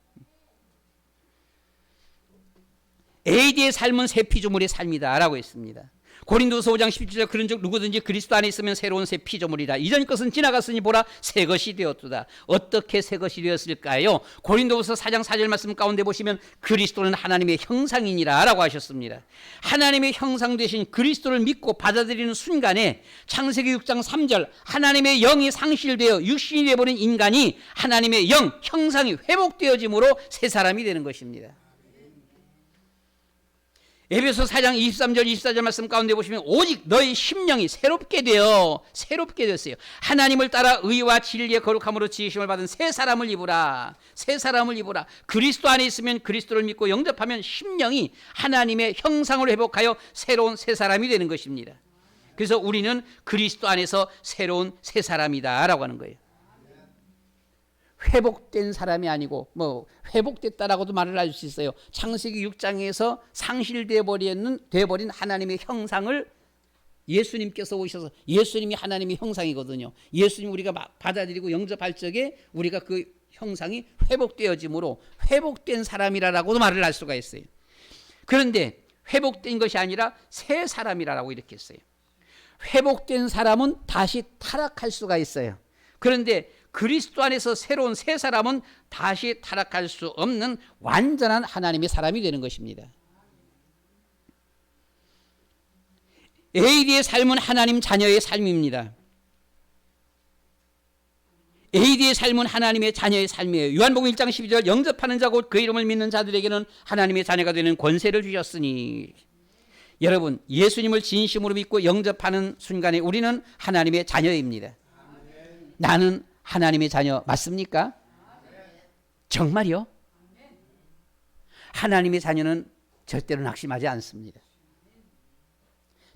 AD의 삶은 새 피조물의 삶이다라고 했습니다. 고린도서 5장 17절 그런즉 누구든지 그리스도 안에 있으면 새로운 새 피조물이라. 이전 것은 지나갔으니 보라 새 것이 되었도다. 어떻게 새 것이 되었을까요? 고린도서 4장 4절 말씀 가운데 보시면 그리스도는 하나님의 형상이니라 라고 하셨습니다. 하나님의 형상 되신 그리스도를 믿고 받아들이는 순간에 창세기 6장 3절 하나님의 영이 상실되어 육신이 되어버린 인간이 하나님의 영, 형상이 회복되어짐으로 새 사람이 되는 것입니다. 에베소 4장 23절 24절 말씀 가운데 보시면 오직 너희 심령이 새롭게 되었어요. 하나님을 따라 의와 진리의 거룩함으로 지으심을 받은 새 사람을 입으라. 새 사람을 입으라. 그리스도 안에 있으면 그리스도를 믿고 영접하면 심령이 하나님의 형상을 회복하여 새로운 새 사람이 되는 것입니다. 그래서 우리는 그리스도 안에서 새로운 새 사람이다 라고 하는 거예요. 회복된 사람이 아니고 뭐 회복됐다라고도 말을 할 수 있어요. 창세기 6장에서 상실되어 버린 하나님의 형상을 예수님께서 오셔서, 예수님이 하나님의 형상이거든요. 예수님 우리가 받아들이고 영접할 적에 우리가 그 형상이 회복되어짐으로 회복된 사람이라고도 말을 할 수가 있어요. 그런데 회복된 것이 아니라 새 사람이라고 이렇게 했어요. 회복된 사람은 다시 타락할 수가 있어요. 그런데 그리스도 안에서 새로운 새 사람은 다시 타락할 수 없는 완전한 하나님의 사람이 되는 것입니다. AD의 삶은 하나님 자녀의 삶입니다. AD의 삶은 하나님의 자녀의 삶이에요. 요한복음 1장 12절 영접하는 자 곧 그 이름을 믿는 자들에게는 하나님의 자녀가 되는 권세를 주셨으니. 여러분, 예수님을 진심으로 믿고 영접하는 순간에 우리는 하나님의 자녀입니다. 나는 하나님의 자녀 맞습니까? 정말요? 하나님의 자녀는 절대로 낙심하지 않습니다.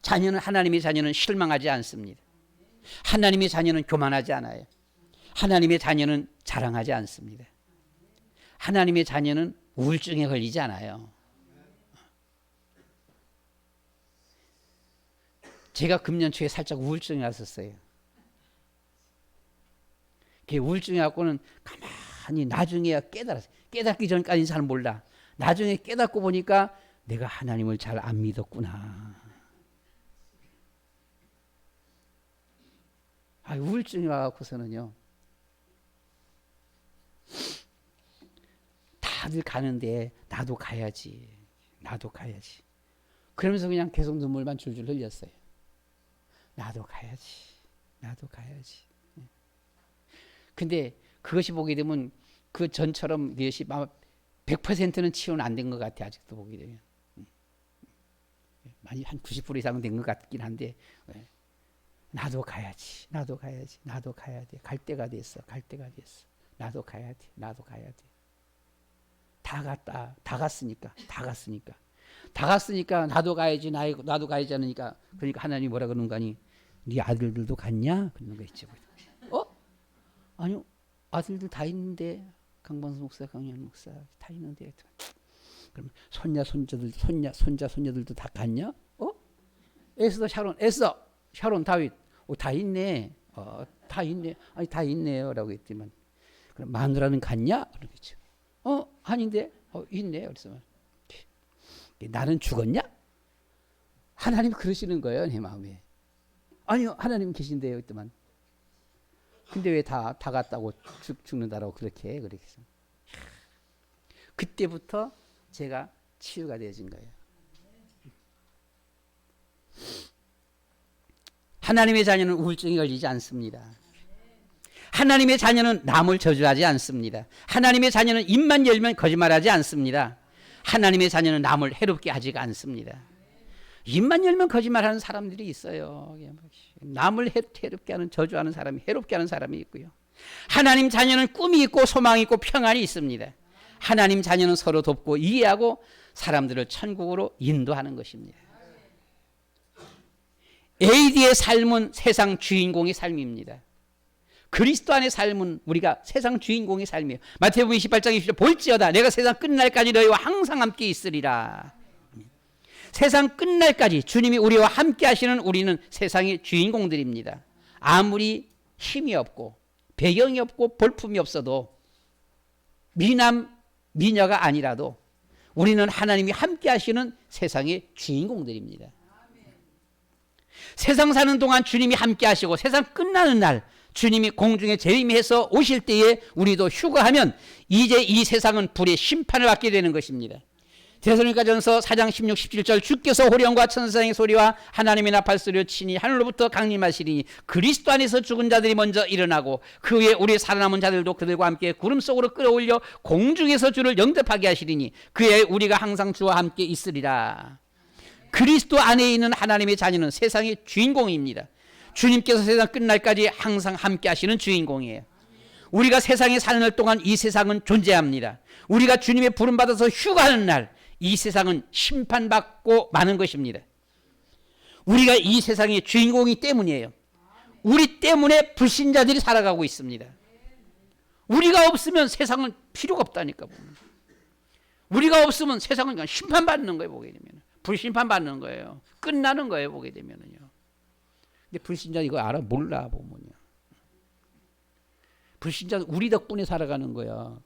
하나님의 자녀는 실망하지 않습니다. 하나님의 자녀는 교만하지 않아요. 하나님의 자녀는 자랑하지 않습니다. 하나님의 자녀는 우울증에 걸리지 않아요. 제가 금년 초에 살짝 우울증이 왔었어요. 그 우울증이 갖고는 가만히 나중에야 깨달았어요. 깨닫기 전까지는 잘 몰라. 나중에 깨닫고 보니까 내가 하나님을 잘 안 믿었구나. 우울증이 와갖고서는요, 다들 가는데 나도 가야지. 그러면서 그냥 계속 눈물만 줄줄 흘렸어요. 나도 가야지. 근데 그것이 보게 되면 그 전처럼 이것이 100%는 치유는 안 된 것 같아. 아직도 보게 되면 많이 한 90% 이상은 된 것 같긴 한데, 나도 가야지. 나도 가야 돼. 갈 때가 됐어. 나도 가야 돼. 다 갔으니까 나도 가야지. 나도 가야지 않으니까, 그러니까 하나님이 뭐라 그러는 거 아니? 네 아들들도 갔냐? 그러는 거 있죠. 아니요, 아들들 다 있는데, 강방수 목사, 강현 목사 다 있는데, 그럼 손자 손녀들도 다 갔냐? 에스더, 샤론, 다윗, 다 있네. 다 있네. 아니, 다 있네요라고 했지만, 그럼 마누라는 갔냐? 그러겠죠. 아닌데, 있네. 그래서 나는 죽었냐? 하나님 그러시는 거예요, 내 마음에. 아니요, 하나님 계신데요, 했더만. 근데 왜 다 갔다고 죽는다라고 그렇게 해서. 그때부터 제가 치유가 되어진 거예요. 하나님의 자녀는 우울증이 걸리지 않습니다. 하나님의 자녀는 남을 저주하지 않습니다. 하나님의 자녀는 입만 열면 거짓말하지 않습니다. 하나님의 자녀는 남을 해롭게 하지가 않습니다. 입만 열면 거짓말하는 사람들이 있어요. 남을 해롭게 하는, 저주하는 사람이, 해롭게 하는 사람이 있고요. 하나님 자녀는 꿈이 있고 소망이 있고 평안이 있습니다. 하나님 자녀는 서로 돕고 이해하고 사람들을 천국으로 인도하는 것입니다. AD의 삶은 세상 주인공의 삶입니다. 그리스도 안의 삶은 우리가 세상 주인공의 삶이에요. 마태복음 28장 20절, 볼지어다 내가 세상 끝날까지 너희와 항상 함께 있으리라. 세상 끝날까지 주님이 우리와 함께 하시는 우리는 세상의 주인공들입니다. 아무리 힘이 없고 배경이 없고 볼품이 없어도, 미남 미녀가 아니라도 우리는 하나님이 함께 하시는 세상의 주인공들입니다. 세상 사는 동안 주님이 함께 하시고 세상 끝나는 날 주님이 공중에 재림해서 오실 때에 우리도 휴거하면 이제 이 세상은 불의 심판을 받게 되는 것입니다. 데살로니가전서 4장 16, 17절, 주께서 호령과 천사의 소리와 하나님의 나팔 소리로 치니 하늘로부터 강림하시리니 그리스도 안에서 죽은 자들이 먼저 일어나고 그 후에 우리 살아남은 자들도 그들과 함께 구름 속으로 끌어올려 공중에서 주를 영접하게 하시리니 그에 우리가 항상 주와 함께 있으리라. 그리스도 안에 있는 하나님의 자녀는 세상의 주인공입니다. 주님께서 세상 끝날까지 항상 함께 하시는 주인공이에요. 우리가 세상에 사는 동안 이 세상은 존재합니다. 우리가 주님의 부름받아서 휴가하는 날 이 세상은 심판받고 마는 것입니다. 우리가 이 세상의 주인공이기 때문이에요. 우리 때문에 불신자들이 살아가고 있습니다. 우리가 없으면 세상은 필요가 없다니까. 우리가 없으면 세상은 그냥 심판받는 거예요. 보게 되면 불심판받는 거예요. 끝나는 거예요. 보게 되면은요. 근데 불신자 이거 알아? 몰라 보면요. 불신자는 우리 덕분에 살아가는 거야.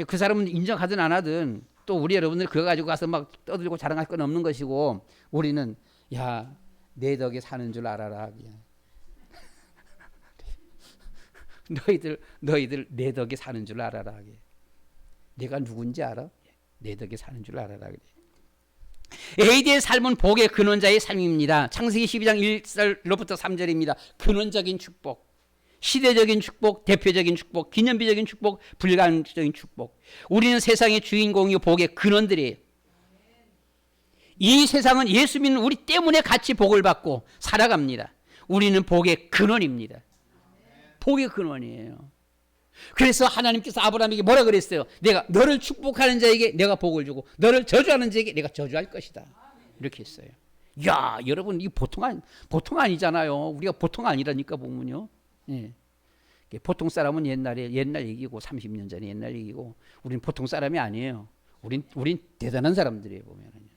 그 사람은 인정하든 안 하든 또 우리 여러분들 그거 가지고 가서 막 떠들고 자랑할 건 없는 것이고, 우리는 야, 내 덕에 사는 줄 알아라. 너희들 내 덕에 사는 줄 알아라. 내가 누군지 알아? 내 덕에 사는 줄 알아라. AD의 삶은 복의 근원자의 삶입니다. 창세기 12장 1절로부터 3절입니다. 근원적인 축복, 시대적인 축복, 대표적인 축복, 기념비적인 축복, 불가능적인 축복. 우리는 세상의 주인공이고 복의 근원들이에요. 이 세상은 예수 믿는 우리 때문에 같이 복을 받고 살아갑니다. 우리는 복의 근원입니다. 복의 근원이에요. 그래서 하나님께서 아브라함에게 뭐라 그랬어요? 내가 너를 축복하는 자에게 내가 복을 주고 너를 저주하는 자에게 내가 저주할 것이다. 이렇게 했어요. 야, 여러분 이 보통 아니잖아요. 우리가 보통 아니라니까 보면요. 예. 보통 사람은 옛날 얘기고 30년 전에 옛날 얘기고, 우린 보통 사람이 아니에요. 우린 대단한 사람들이에요 보면은.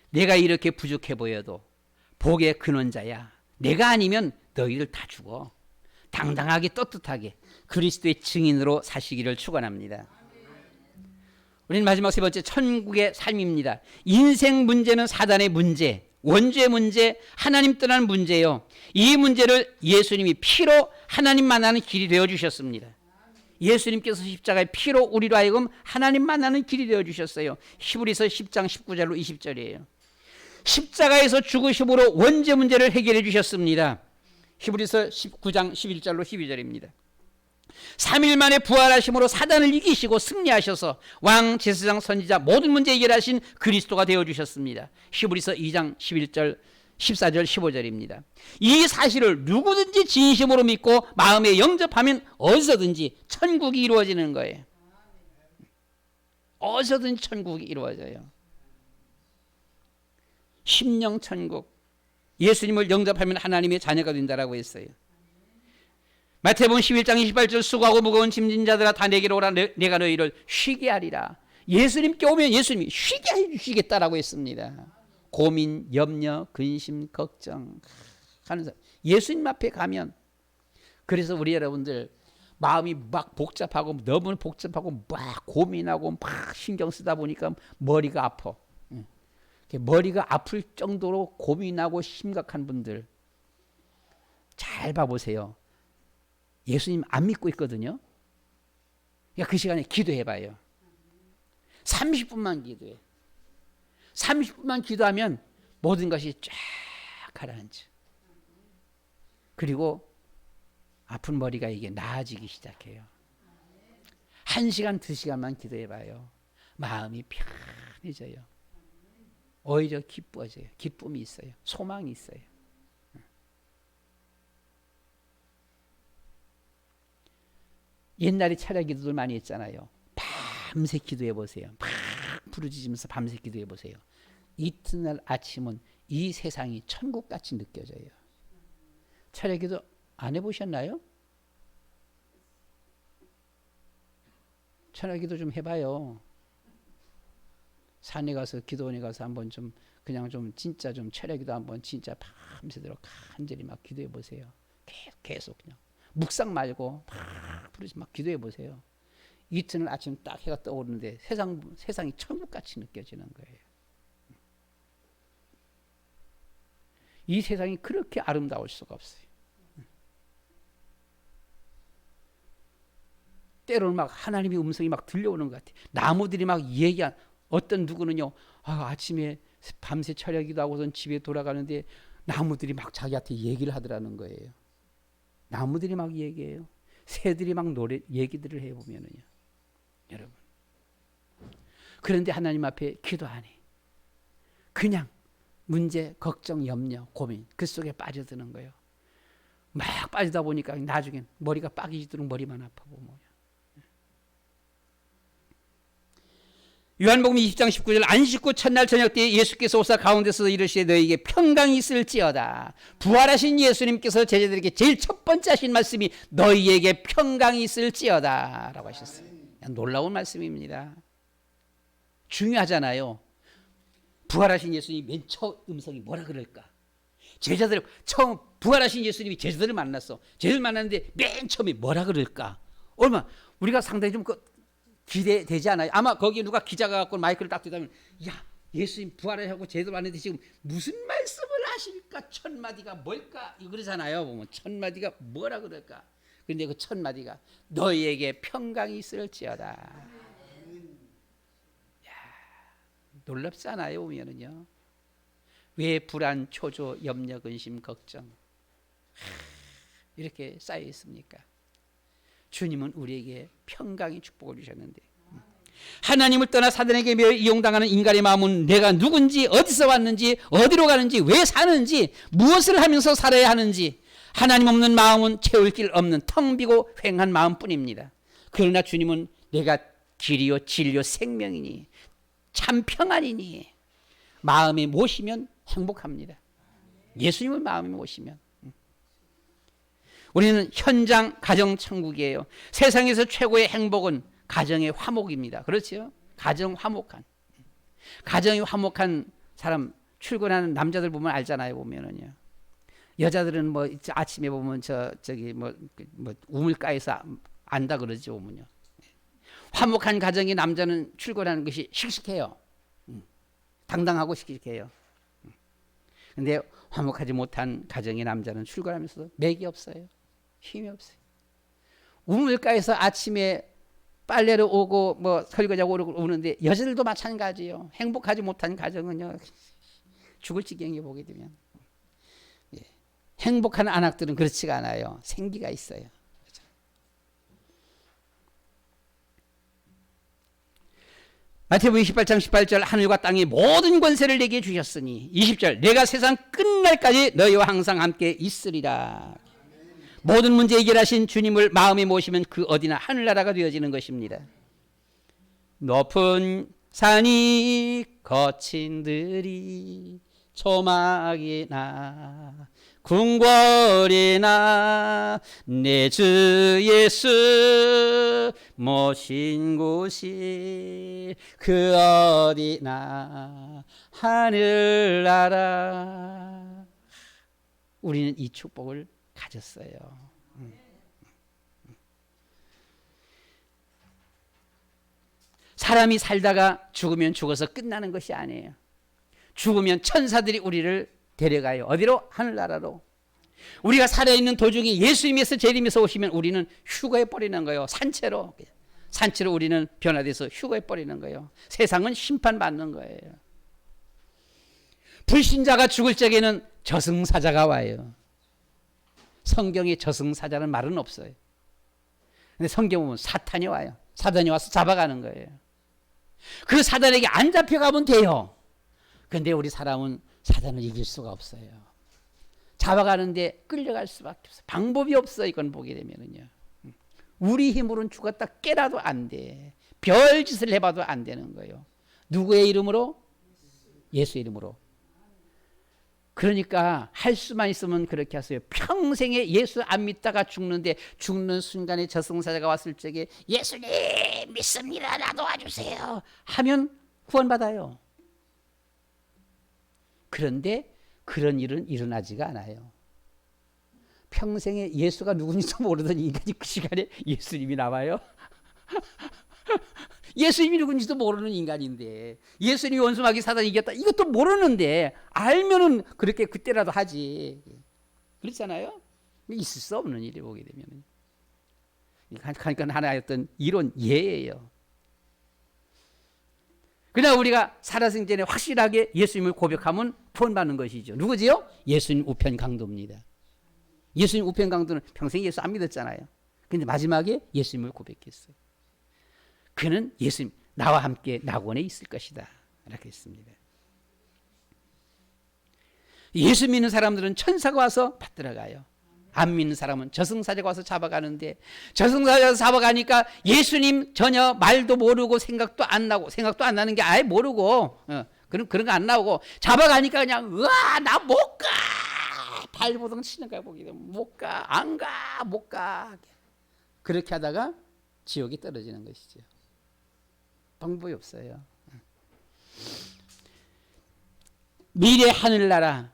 내가 이렇게 부족해 보여도 복의 근원자야. 내가 아니면 너희들 다 죽어. 당당하게 떳떳하게 그리스도의 증인으로 사시기를 축원합니다. 우리는 마지막 세 번째 천국의 삶입니다. 인생 문제는 사단의 문제, 원죄의 문제, 하나님 떠나는 문제예요. 이 문제를 예수님이 피로 하나님 만나는 길이 되어주셨습니다. 예수님께서 십자가의 피로 우리로 하여금 하나님 만나는 길이 되어주셨어요. 히브리서 10장 19절로 20절이에요. 십자가에서 죽으심으로 원죄 문제를 해결해 주셨습니다. 히브리서 19장 11절로 12절입니다. 3일 만에 부활하심으로 사단을 이기시고 승리하셔서 왕, 제사장, 선지자 모든 문제 해결하신 그리스도가 되어주셨습니다. 히브리서 2장 11절 14절 15절입니다. 이 사실을 누구든지 진심으로 믿고 마음에 영접하면 어디서든지 천국이 이루어지는 거예요. 어디서든지 천국이 이루어져요. 심령 천국. 예수님을 영접하면 하나님의 자녀가 된다라고 했어요. 마태복음 11장 28절 수고하고 무거운 짐진 자들아 다 내게로 오라 내가 너희를 쉬게 하리라. 예수님께 오면 예수님이 쉬게 해주시겠다라고 했습니다. 고민, 염려, 근심, 걱정 하는 사람 예수님 앞에 가면, 그래서 우리 여러분들 마음이 막 복잡하고 너무 복잡하고 막 고민하고 막 신경 쓰다 보니까 머리가 아파. 머리가 아플 정도로 고민하고 심각한 분들 잘 봐보세요. 예수님 안 믿고 있거든요. 그러니까 그 시간에 기도해봐요. 30분만 기도해. 30분만 기도하면 모든 것이 쫙 가라앉아. 그리고 아픈 머리가 이게 나아지기 시작해요. 1시간, 2시간만 기도해봐요. 마음이 편해져요. 오히려 기뻐져요. 기쁨이 있어요. 소망이 있어요. 옛날에 차례 기도들 많이 했잖아요. 밤새 기도해 보세요. 막 부르짖으면서 밤새 기도해 보세요. 이튿날 아침은 이 세상이 천국같이 느껴져요. 차례 기도 안 해보셨나요? 차례 기도 좀 해봐요. 산에 가서 기도원에 가서 한번 좀 그냥 좀 진짜 좀 차례 기도 한번 진짜 밤새도록 간절히 막 기도해 보세요. 계속 그냥 묵상 말고 막 부르지 막 기도해 보세요. 이튿날 아침 딱 해가 떠오르는데 세상이 천국같이 느껴지는 거예요. 이 세상이 그렇게 아름다울 수가 없어요. 때로는 막 하나님의 음성이 막 들려오는 것 같아요. 나무들이 막 얘기한, 어떤 누구는요, 아침에 밤새 차려기도 하고선 집에 돌아가는데 나무들이 막 자기한테 얘기를 하더라는 거예요. 나무들이 막 얘기해요. 새들이 막 얘기들을 해보면은요. 여러분. 그런데 하나님 앞에 기도 안 해. 그냥 문제, 걱정, 염려, 고민 그 속에 빠져드는 거예요. 막 빠지다 보니까 나중엔 머리가 빠지도록 머리만 아파고 뭐야. 요한복음 20장 19절 안식 후 첫날 저녁 때에 예수께서 오사 가운데서 이르시되 너희에게 평강이 있을지어다. 부활하신 예수님께서 제자들에게 제일 첫 번째 하신 말씀이 너희에게 평강이 있을지어다 라고 하셨어요. 놀라운 말씀입니다. 중요하잖아요. 부활하신 예수님이 맨 처음 음성이 뭐라 그럴까? 제자들 처음 부활하신 예수님이 제자들을 만났어. 제자들 만났는데 맨 처음에 뭐라 그럴까? 얼마 우리가 상당히 좀 기대되지 않아요? 아마 거기 누가 기자가 갖고 마이크를 딱 대다면, 야, 예수님 부활하고 제대로 왔는데 지금 무슨 말씀을 하실까? 첫 마디가 뭘까? 그러잖아요. 보면 첫 마디가 뭐라 그럴까? 근데 그 첫 마디가 너희에게 평강이 있을지어다. 야, 놀랍지 않아요? 보면은요. 왜 불안, 초조, 염려, 근심, 걱정 이렇게 쌓여 있습니까? 주님은 우리에게 평강의 축복을 주셨는데, 하나님을 떠나 사단에게 매여 이용당하는 인간의 마음은 내가 누군지, 어디서 왔는지, 어디로 가는지, 왜 사는지, 무엇을 하면서 살아야 하는지, 하나님 없는 마음은 채울 길 없는 텅 비고 휑한 마음뿐입니다. 그러나 주님은 내가 길이요 진리요 생명이니 참 평안이니 마음에 모시면 행복합니다. 예수님을 마음에 모시면. 우리는 현장 가정 천국이에요. 세상에서 최고의 행복은 가정의 화목입니다. 그렇죠? 가정 화목한. 가정이 화목한 사람, 출근하는 남자들 보면 알잖아요. 보면은요. 여자들은 뭐 아침에 보면 저기 뭐 우물가에서 안다 그러죠. 보면요. 화목한 가정의 남자는 출근하는 것이 씩씩해요. 당당하고 씩씩해요. 근데 화목하지 못한 가정의 남자는 출근하면서도 맥이 없어요. 힘이 없어요. 우물가에서 아침에 빨래를 오고 뭐 설거지하고 오는데 여자들도 마찬가지예요. 행복하지 못한 가정은요 죽을 지경에 보게 되면. 예. 행복한 안악들은 그렇지가 않아요. 생기가 있어요. 마태복음 28장 18절 하늘과 땅의 모든 권세를 내게 주셨으니 20절 내가 세상 끝날까지 너희와 항상 함께 있으리라. 모든 문제 해결하신 주님을 마음에 모시면 그 어디나 하늘나라가 되어지는 것입니다. 높은 산이 거친 들이 초막이나 궁궐이나 내 주 예수 모신 곳이 그 어디나 하늘나라. 우리는 이 축복을 가졌어요. 사람이 살다가 죽으면 죽어서 끝나는 것이 아니에요. 죽으면 천사들이 우리를 데려가요. 어디로? 하늘나라로. 우리가 살아있는 도중에 예수님께서 재림해서 오시면 우리는 휴거해 버리는 거예요. 산채로 우리는 변화돼서 휴거해 버리는 거예요. 세상은 심판받는 거예요. 불신자가 죽을 적에는 저승사자가 와요. 성경에 저승사자는 말은 없어요. 근데 성경 보면 사탄이 와요. 사단이 와서 잡아가는 거예요. 그 사단에게 안 잡혀가면 돼요. 근데 우리 사람은 사단을 이길 수가 없어요. 잡아가는데 끌려갈 수밖에 없어요. 방법이 없어요. 이건 보게 되면은요. 우리 힘으로는 죽었다 깨라도 안 돼. 별짓을 해봐도 안 되는 거예요. 누구의 이름으로? 예수 이름으로. 그러니까 할 수만 있으면 그렇게 하세요. 평생에 예수 안 믿다가 죽는데 죽는 순간에 저승사자가 왔을 적에 예수님 믿습니다. 나 도와주세요. 하면 구원받아요. 그런데 그런 일은 일어나지가 않아요. 평생에 예수가 누군지도 모르던 인간이 그 시간에 예수님이 나와요. 예수님이 누군지도 모르는 인간인데 예수님이 원수마귀 사단이 이겼다 이것도 모르는데 알면은 그렇게 그때라도 하지. 그렇잖아요. 있을 수 없는 일이 보게 되면. 그러니까 하나의 어떤 이론 예예요. 그냥 우리가 살아생전에 확실하게 예수님을 고백하면 구원받는 것이죠. 누구지요? 예수님 우편 강도입니다. 예수님 우편 강도는 평생 예수 안 믿었잖아요. 근데 마지막에 예수님을 고백했어요. 그는 예수님 나와 함께 낙원에 있을 것이다 이렇게 했습니다. 예수 믿는 사람들은 천사가 와서 받들어 가요. 안 믿는 사람은 저승사자가 와서 잡아가는데 저승사자가 잡아가니까 예수님 전혀 말도 모르고 생각도 안 나는 게 아예 모르고 그런 거 안 나오고 잡아가니까 그냥 으아 나 못 가 발버둥 치는 거야. 보기 되면 못 가 안 가 못 가 그렇게 하다가 지옥에 떨어지는 것이죠. 방법이 없어요. 미래 하늘나라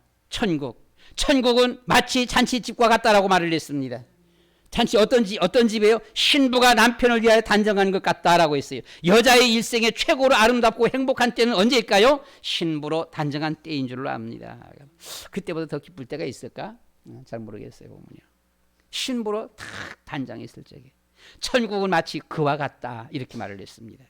천국은 마치 잔치집과 같다라고 말을 했습니다. 잔치 어떤 집이에요? 신부가 남편을 위하여 단정하는 것 같다라고 했어요. 여자의 일생에 최고로 아름답고 행복한 때는 언제일까요? 신부로 단정한 때인 줄로 압니다. 그때보다 더 기쁠 때가 있을까? 잘 모르겠어요. 보면요. 신부로 탁 단장했을 적에 천국은 마치 그와 같다 이렇게 말을 했습니다.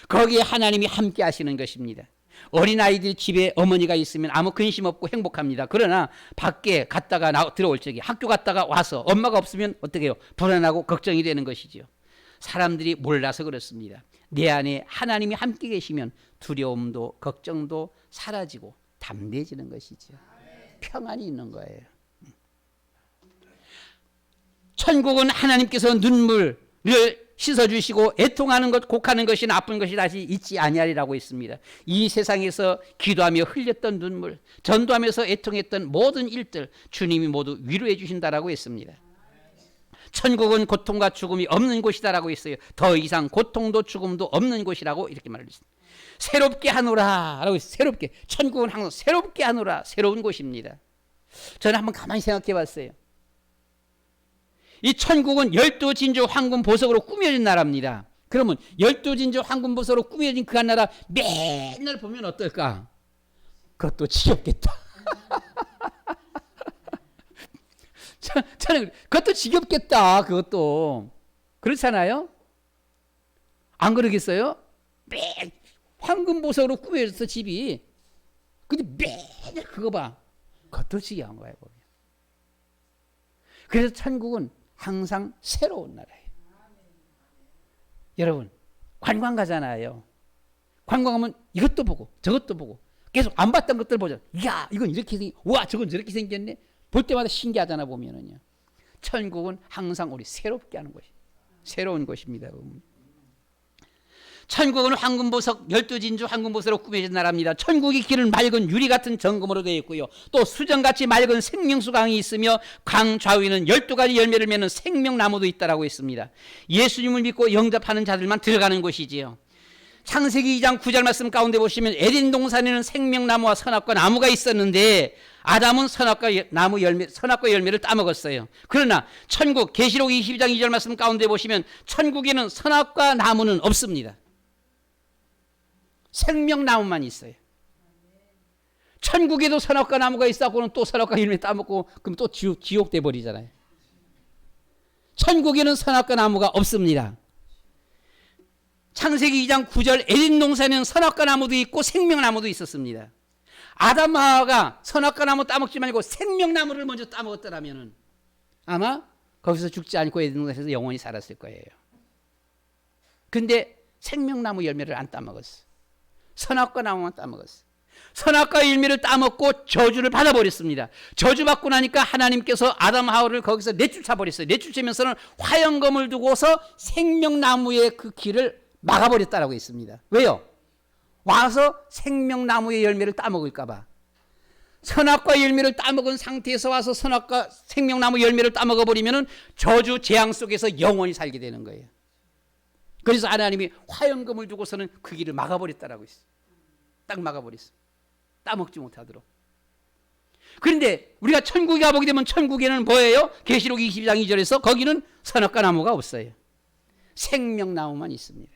거기에 하나님이 함께 하시는 것입니다. 어린아이들 집에 어머니가 있으면 아무 근심 없고 행복합니다. 그러나 밖에 갔다가 들어올 적에 학교 갔다가 와서 엄마가 없으면 어떻게 해요? 불안하고 걱정이 되는 것이죠. 사람들이 몰라서 그렇습니다. 내 안에 하나님이 함께 계시면 두려움도 걱정도 사라지고 담대해지는 것이죠. 평안이 있는 거예요. 천국은 하나님께서 눈물을 씻어주시고 애통하는 것 곡하는 것이 나쁜 것이 다시 있지 아니하리라고 했습니다. 이 세상에서 기도하며 흘렸던 눈물 전도하면서 애통했던 모든 일들 주님이 모두 위로해 주신다라고 했습니다. 천국은 고통과 죽음이 없는 곳이다라고 했어요. 더 이상 고통도 죽음도 없는 곳이라고 이렇게 말을 했습니다. 새롭게 하노라 라고 했어요. 새롭게 천국은 항상 새롭게 하노라 새로운 곳입니다. 저는 한번 가만히 생각해 봤어요. 이 천국은 12진주 황금 보석으로 꾸며진 나라입니다. 그러면 12진주 황금보석으로 꾸며진 그 한나라 맨날 보면 어떨까? 그것도 지겹겠다. 저는 그것도 지겹겠다. 그것도 그렇잖아요. 안 그러겠어요? 매 황금보석으로 꾸며졌어 집이. 근데 매일 그거 봐. 그것도 지겨운 거예요. 보면. 그래서 천국은 항상 새로운 나라예요. 여러분 관광 가잖아요. 관광하면 이것도 보고 저것도 보고 계속 안 봤던 것들 보죠. 이야 이건 이렇게 생겼, 와 저건 저렇게 생겼네. 볼 때마다 신기하잖아 보면은요. 천국은 항상 우리 새롭게 하는 곳이 새로운 곳입니다. 천국은 황금보석 12진주 황금보석으로 꾸며진 나라입니다. 천국의 길은 맑은 유리 같은 정금으로 되어 있고요. 또 수정같이 맑은 생명수 강이 있으며 강 좌우에는 12가지 열매를 맺는 생명나무도 있다라고 했습니다. 예수님을 믿고 영접하는 자들만 들어가는 곳이지요. 창세기 2장 9절 말씀 가운데 보시면 에덴 동산에는 생명나무와 선악과 나무가 있었는데 아담은 선악과 열매를 따먹었어요. 그러나 천국 계시록 22장 2절 말씀 가운데 보시면 천국에는 선악과 나무는 없습니다. 생명나무만 있어요. 천국에도 선악과 나무가 있었고는 또 선악과 열매 따먹고 그럼 또 지옥 돼 버리잖아요. 천국에는 선악과 나무가 없습니다. 창세기 2장 9절 에덴 동산에는 선악과 나무도 있고 생명나무도 있었습니다. 아담 하와가 선악과 나무 따먹지 말고 생명나무를 먼저 따먹었더라면 아마 거기서 죽지 않고 에덴 동산에서 영원히 살았을 거예요. 근데 생명나무 열매를 안 따먹었어. 선악과 나무만 따먹었어. 선악과 열매를 따먹고 저주를 받아버렸습니다. 저주받고 나니까 하나님께서 아담 하와를 거기서 내쫓아 버렸어요. 내쫓으면서는 화영검을 두고서 생명나무의 그 길을 막아버렸다라고 했습니다. 왜요? 와서 생명나무의 열매를 따먹을까 봐. 선악과 열매를 따먹은 상태에서 와서 선악과 생명나무 열매를 따먹어버리면 저주 재앙 속에서 영원히 살게 되는 거예요. 그래서 하나님이 화영검을 두고서는 그 길을 막아버렸다라고 했어요. 딱 막아버렸어. 따먹지 못하도록. 그런데 우리가 천국에 가보게 되면 천국에는 뭐예요? 계시록 22장 2절에서 거기는 선악과 나무가 없어요. 생명나무만 있습니다.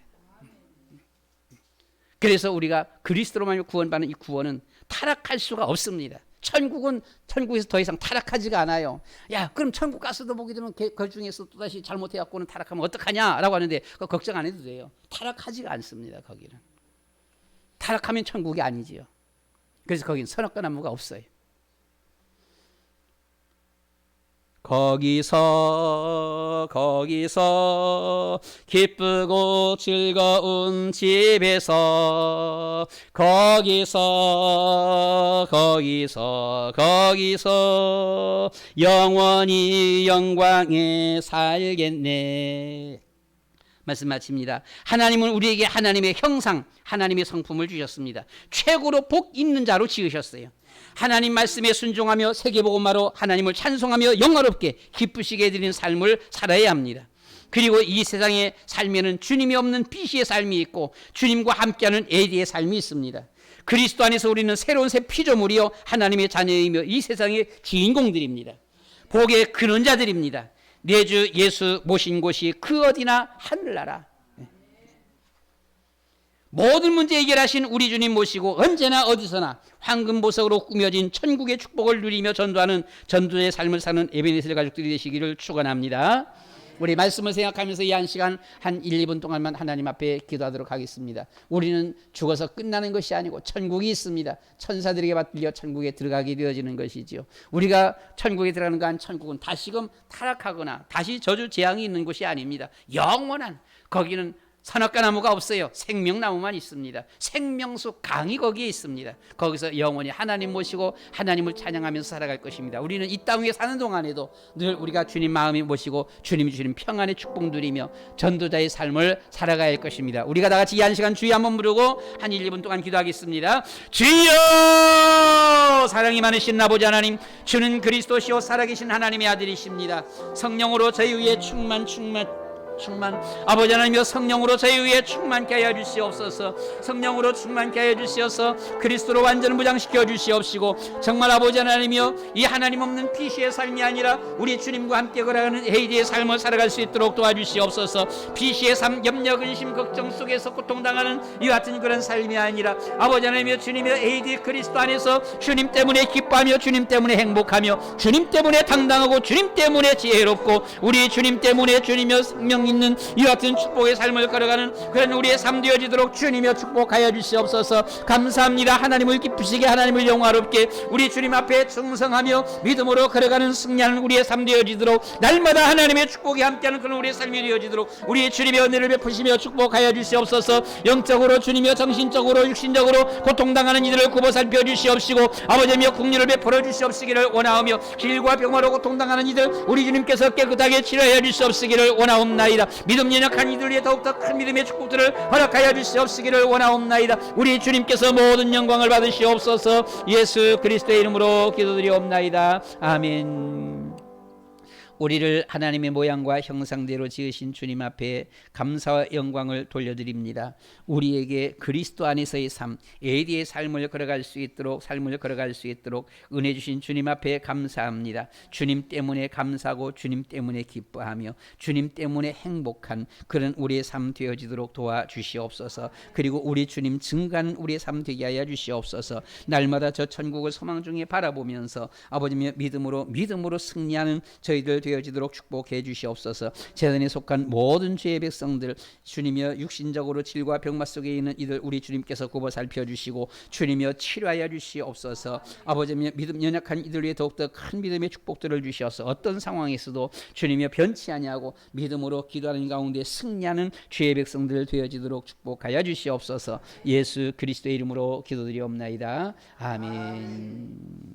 그래서 우리가 그리스도로만 구원받는 이 구원은 타락할 수가 없습니다. 천국에서 더 이상 타락하지가 않아요. 야, 그럼 천국 가서도 보게 되면 그 중에서 또다시 잘못해갖고는 타락하면 어떡하냐라고 하는데 그거 걱정 안 해도 돼요. 타락하지가 않습니다. 거기는. 타락하면 천국이 아니지요. 그래서 거기는 선악과 나무가 없어요. 거기서 기쁘고 즐거운 집에서 거기서 영원히 영광에 살겠네. 말씀 마칩니다. 하나님은 우리에게 하나님의 형상, 하나님의 성품을 주셨습니다. 최고로 복 있는 자로 지으셨어요. 하나님 말씀에 순종하며 세계복음화로 하나님을 찬송하며 영화롭게 기쁘시게 해드리는 삶을 살아야 합니다. 그리고 이 세상의 삶에는 주님이 없는 비시의 삶이 있고 주님과 함께하는 에디의 삶이 있습니다. 그리스도 안에서 우리는 새로운 새 피조물이요 하나님의 자녀이며 이 세상의 주인공들입니다. 복의 근원자들입니다. 내 주 예수 모신 곳이 그 어디나 하늘나라. 모든 문제 해결하신 우리 주님 모시고 언제나 어디서나 황금보석으로 꾸며진 천국의 축복을 누리며 전도하는 전도의 삶을 사는 에베네셀 가족들이 되시기를 축원합니다. 우리 말씀을 생각하면서 이 한 시간 한 1, 2분 동안만 하나님 앞에 기도하도록 하겠습니다. 우리는 죽어서 끝나는 것이 아니고 천국이 있습니다. 천사들에게 받들려 천국에 들어가게 되어지는 것이지요. 우리가 천국에 들어가는 건 천국은 다시금 타락하거나 다시 저주 재앙이 있는 곳이 아닙니다. 영원한 거기는 선악과 나무가 없어요. 생명나무만 있습니다. 생명수 강이 거기에 있습니다. 거기서 영원히 하나님 모시고 하나님을 찬양하면서 살아갈 것입니다. 우리는 이 땅에 사는 동안에도 늘 우리가 주님 마음이 모시고 주님이 주시는 평안의 축복 누리며 전도자의 삶을 살아가야 할 것입니다. 우리가 다 같이 이 한 시간 주여 한번 부르고 한 1, 2분 동안 기도하겠습니다. 주여! 사랑이 많으신 아버지 하나님, 주는 그리스도시요 살아계신 하나님의 아들이십니다. 성령으로 저희 위에 충만 충만, 아버지 하나님이여 성령으로 저희 위에 충만케 하여 주시옵소서. 성령으로 충만케 하여 주시어서 그리스도로 완전 무장시켜 주시옵시고, 정말 아버지 하나님이여 이 하나님 없는 피시의 삶이 아니라 우리 주님과 함께 걸어가는 헤이디의 삶을 살아갈 수 있도록 도와주시옵소서. 피시의 삶, 염려, 근심, 걱정 속에서 고통당하는 이 같은 그런 삶이 아니라 아버지 하나님이여 주님의 헤이디 그리스도 안에서 주님 때문에 기뻐하며 주님 때문에 행복하며 주님 때문에 당당하고 주님 때문에 지혜롭고 우리 주님 때문에 주님의 생명 있는 이 같은 축복의 삶을 걸어가는 그런 우리의 삶 되어지도록 주님여 축복하여 주시옵소서. 감사합니다. 하나님을 기쁘시게, 하나님을 영화롭게 우리 주님 앞에 충성하며 믿음으로 걸어가는 승리하는 우리의 삶 되어지도록, 날마다 하나님의 축복이 함께하는 그런 우리의 삶이 되어지도록 우리 주님의 은혜를 베푸시며 축복하여 주시옵소서. 영적으로 주님여 정신적으로 육신적으로 고통당하는 이들을 굽어 살펴 주시옵시고, 아버지며 국리를 베풀어 주시옵시기를 원하오며, 길과 병마로 고통당하는 이들 우리 주님께서 깨끗하게 치료하여 주시옵시기를 원하옵나이다. 믿음 연약한 이들 위해 더욱더 큰 믿음의 축복들을 허락하여 주시옵시기를 원하옵나이다. 우리 주님께서 모든 영광을 받으시옵소서. 예수 그리스도의 이름으로 기도드리옵나이다. 아멘. 우리를 하나님의 모양과 형상대로 지으신 주님 앞에 감사와 영광을 돌려드립니다. 우리에게 그리스도 안에서의 삶, 에디의 삶을 걸어갈 수 있도록 은혜 주신 주님 앞에 감사합니다. 주님 때문에 감사하고 주님 때문에 기뻐하며 주님 때문에 행복한 그런 우리의 삶 되어지도록 도와주시옵소서. 그리고 우리 주님 증가하는 우리의 삶 되게 하여 주시옵소서. 날마다 저 천국을 소망 중에 바라보면서 아버지며 믿음으로 승리하는 저희들 되어지도록 축복해 주시옵소서. 재단에 속한 모든 죄의 백성들 주님이여 육신적으로 질과 병마 속에 있는 이들 우리 주님께서 굽어 살펴주시고 주님이여 치료하여 주시옵소서. 아버지며 믿음 연약한 이들 위해 더욱더 큰 믿음의 축복들을 주시어서 어떤 상황에서도 주님이여 변치 아니하고 믿음으로 기도하는 가운데 승리하는 죄의 백성들 되어지도록 축복하여 주시옵소서. 예수 그리스도의 이름으로 기도드리옵나이다. 아멘.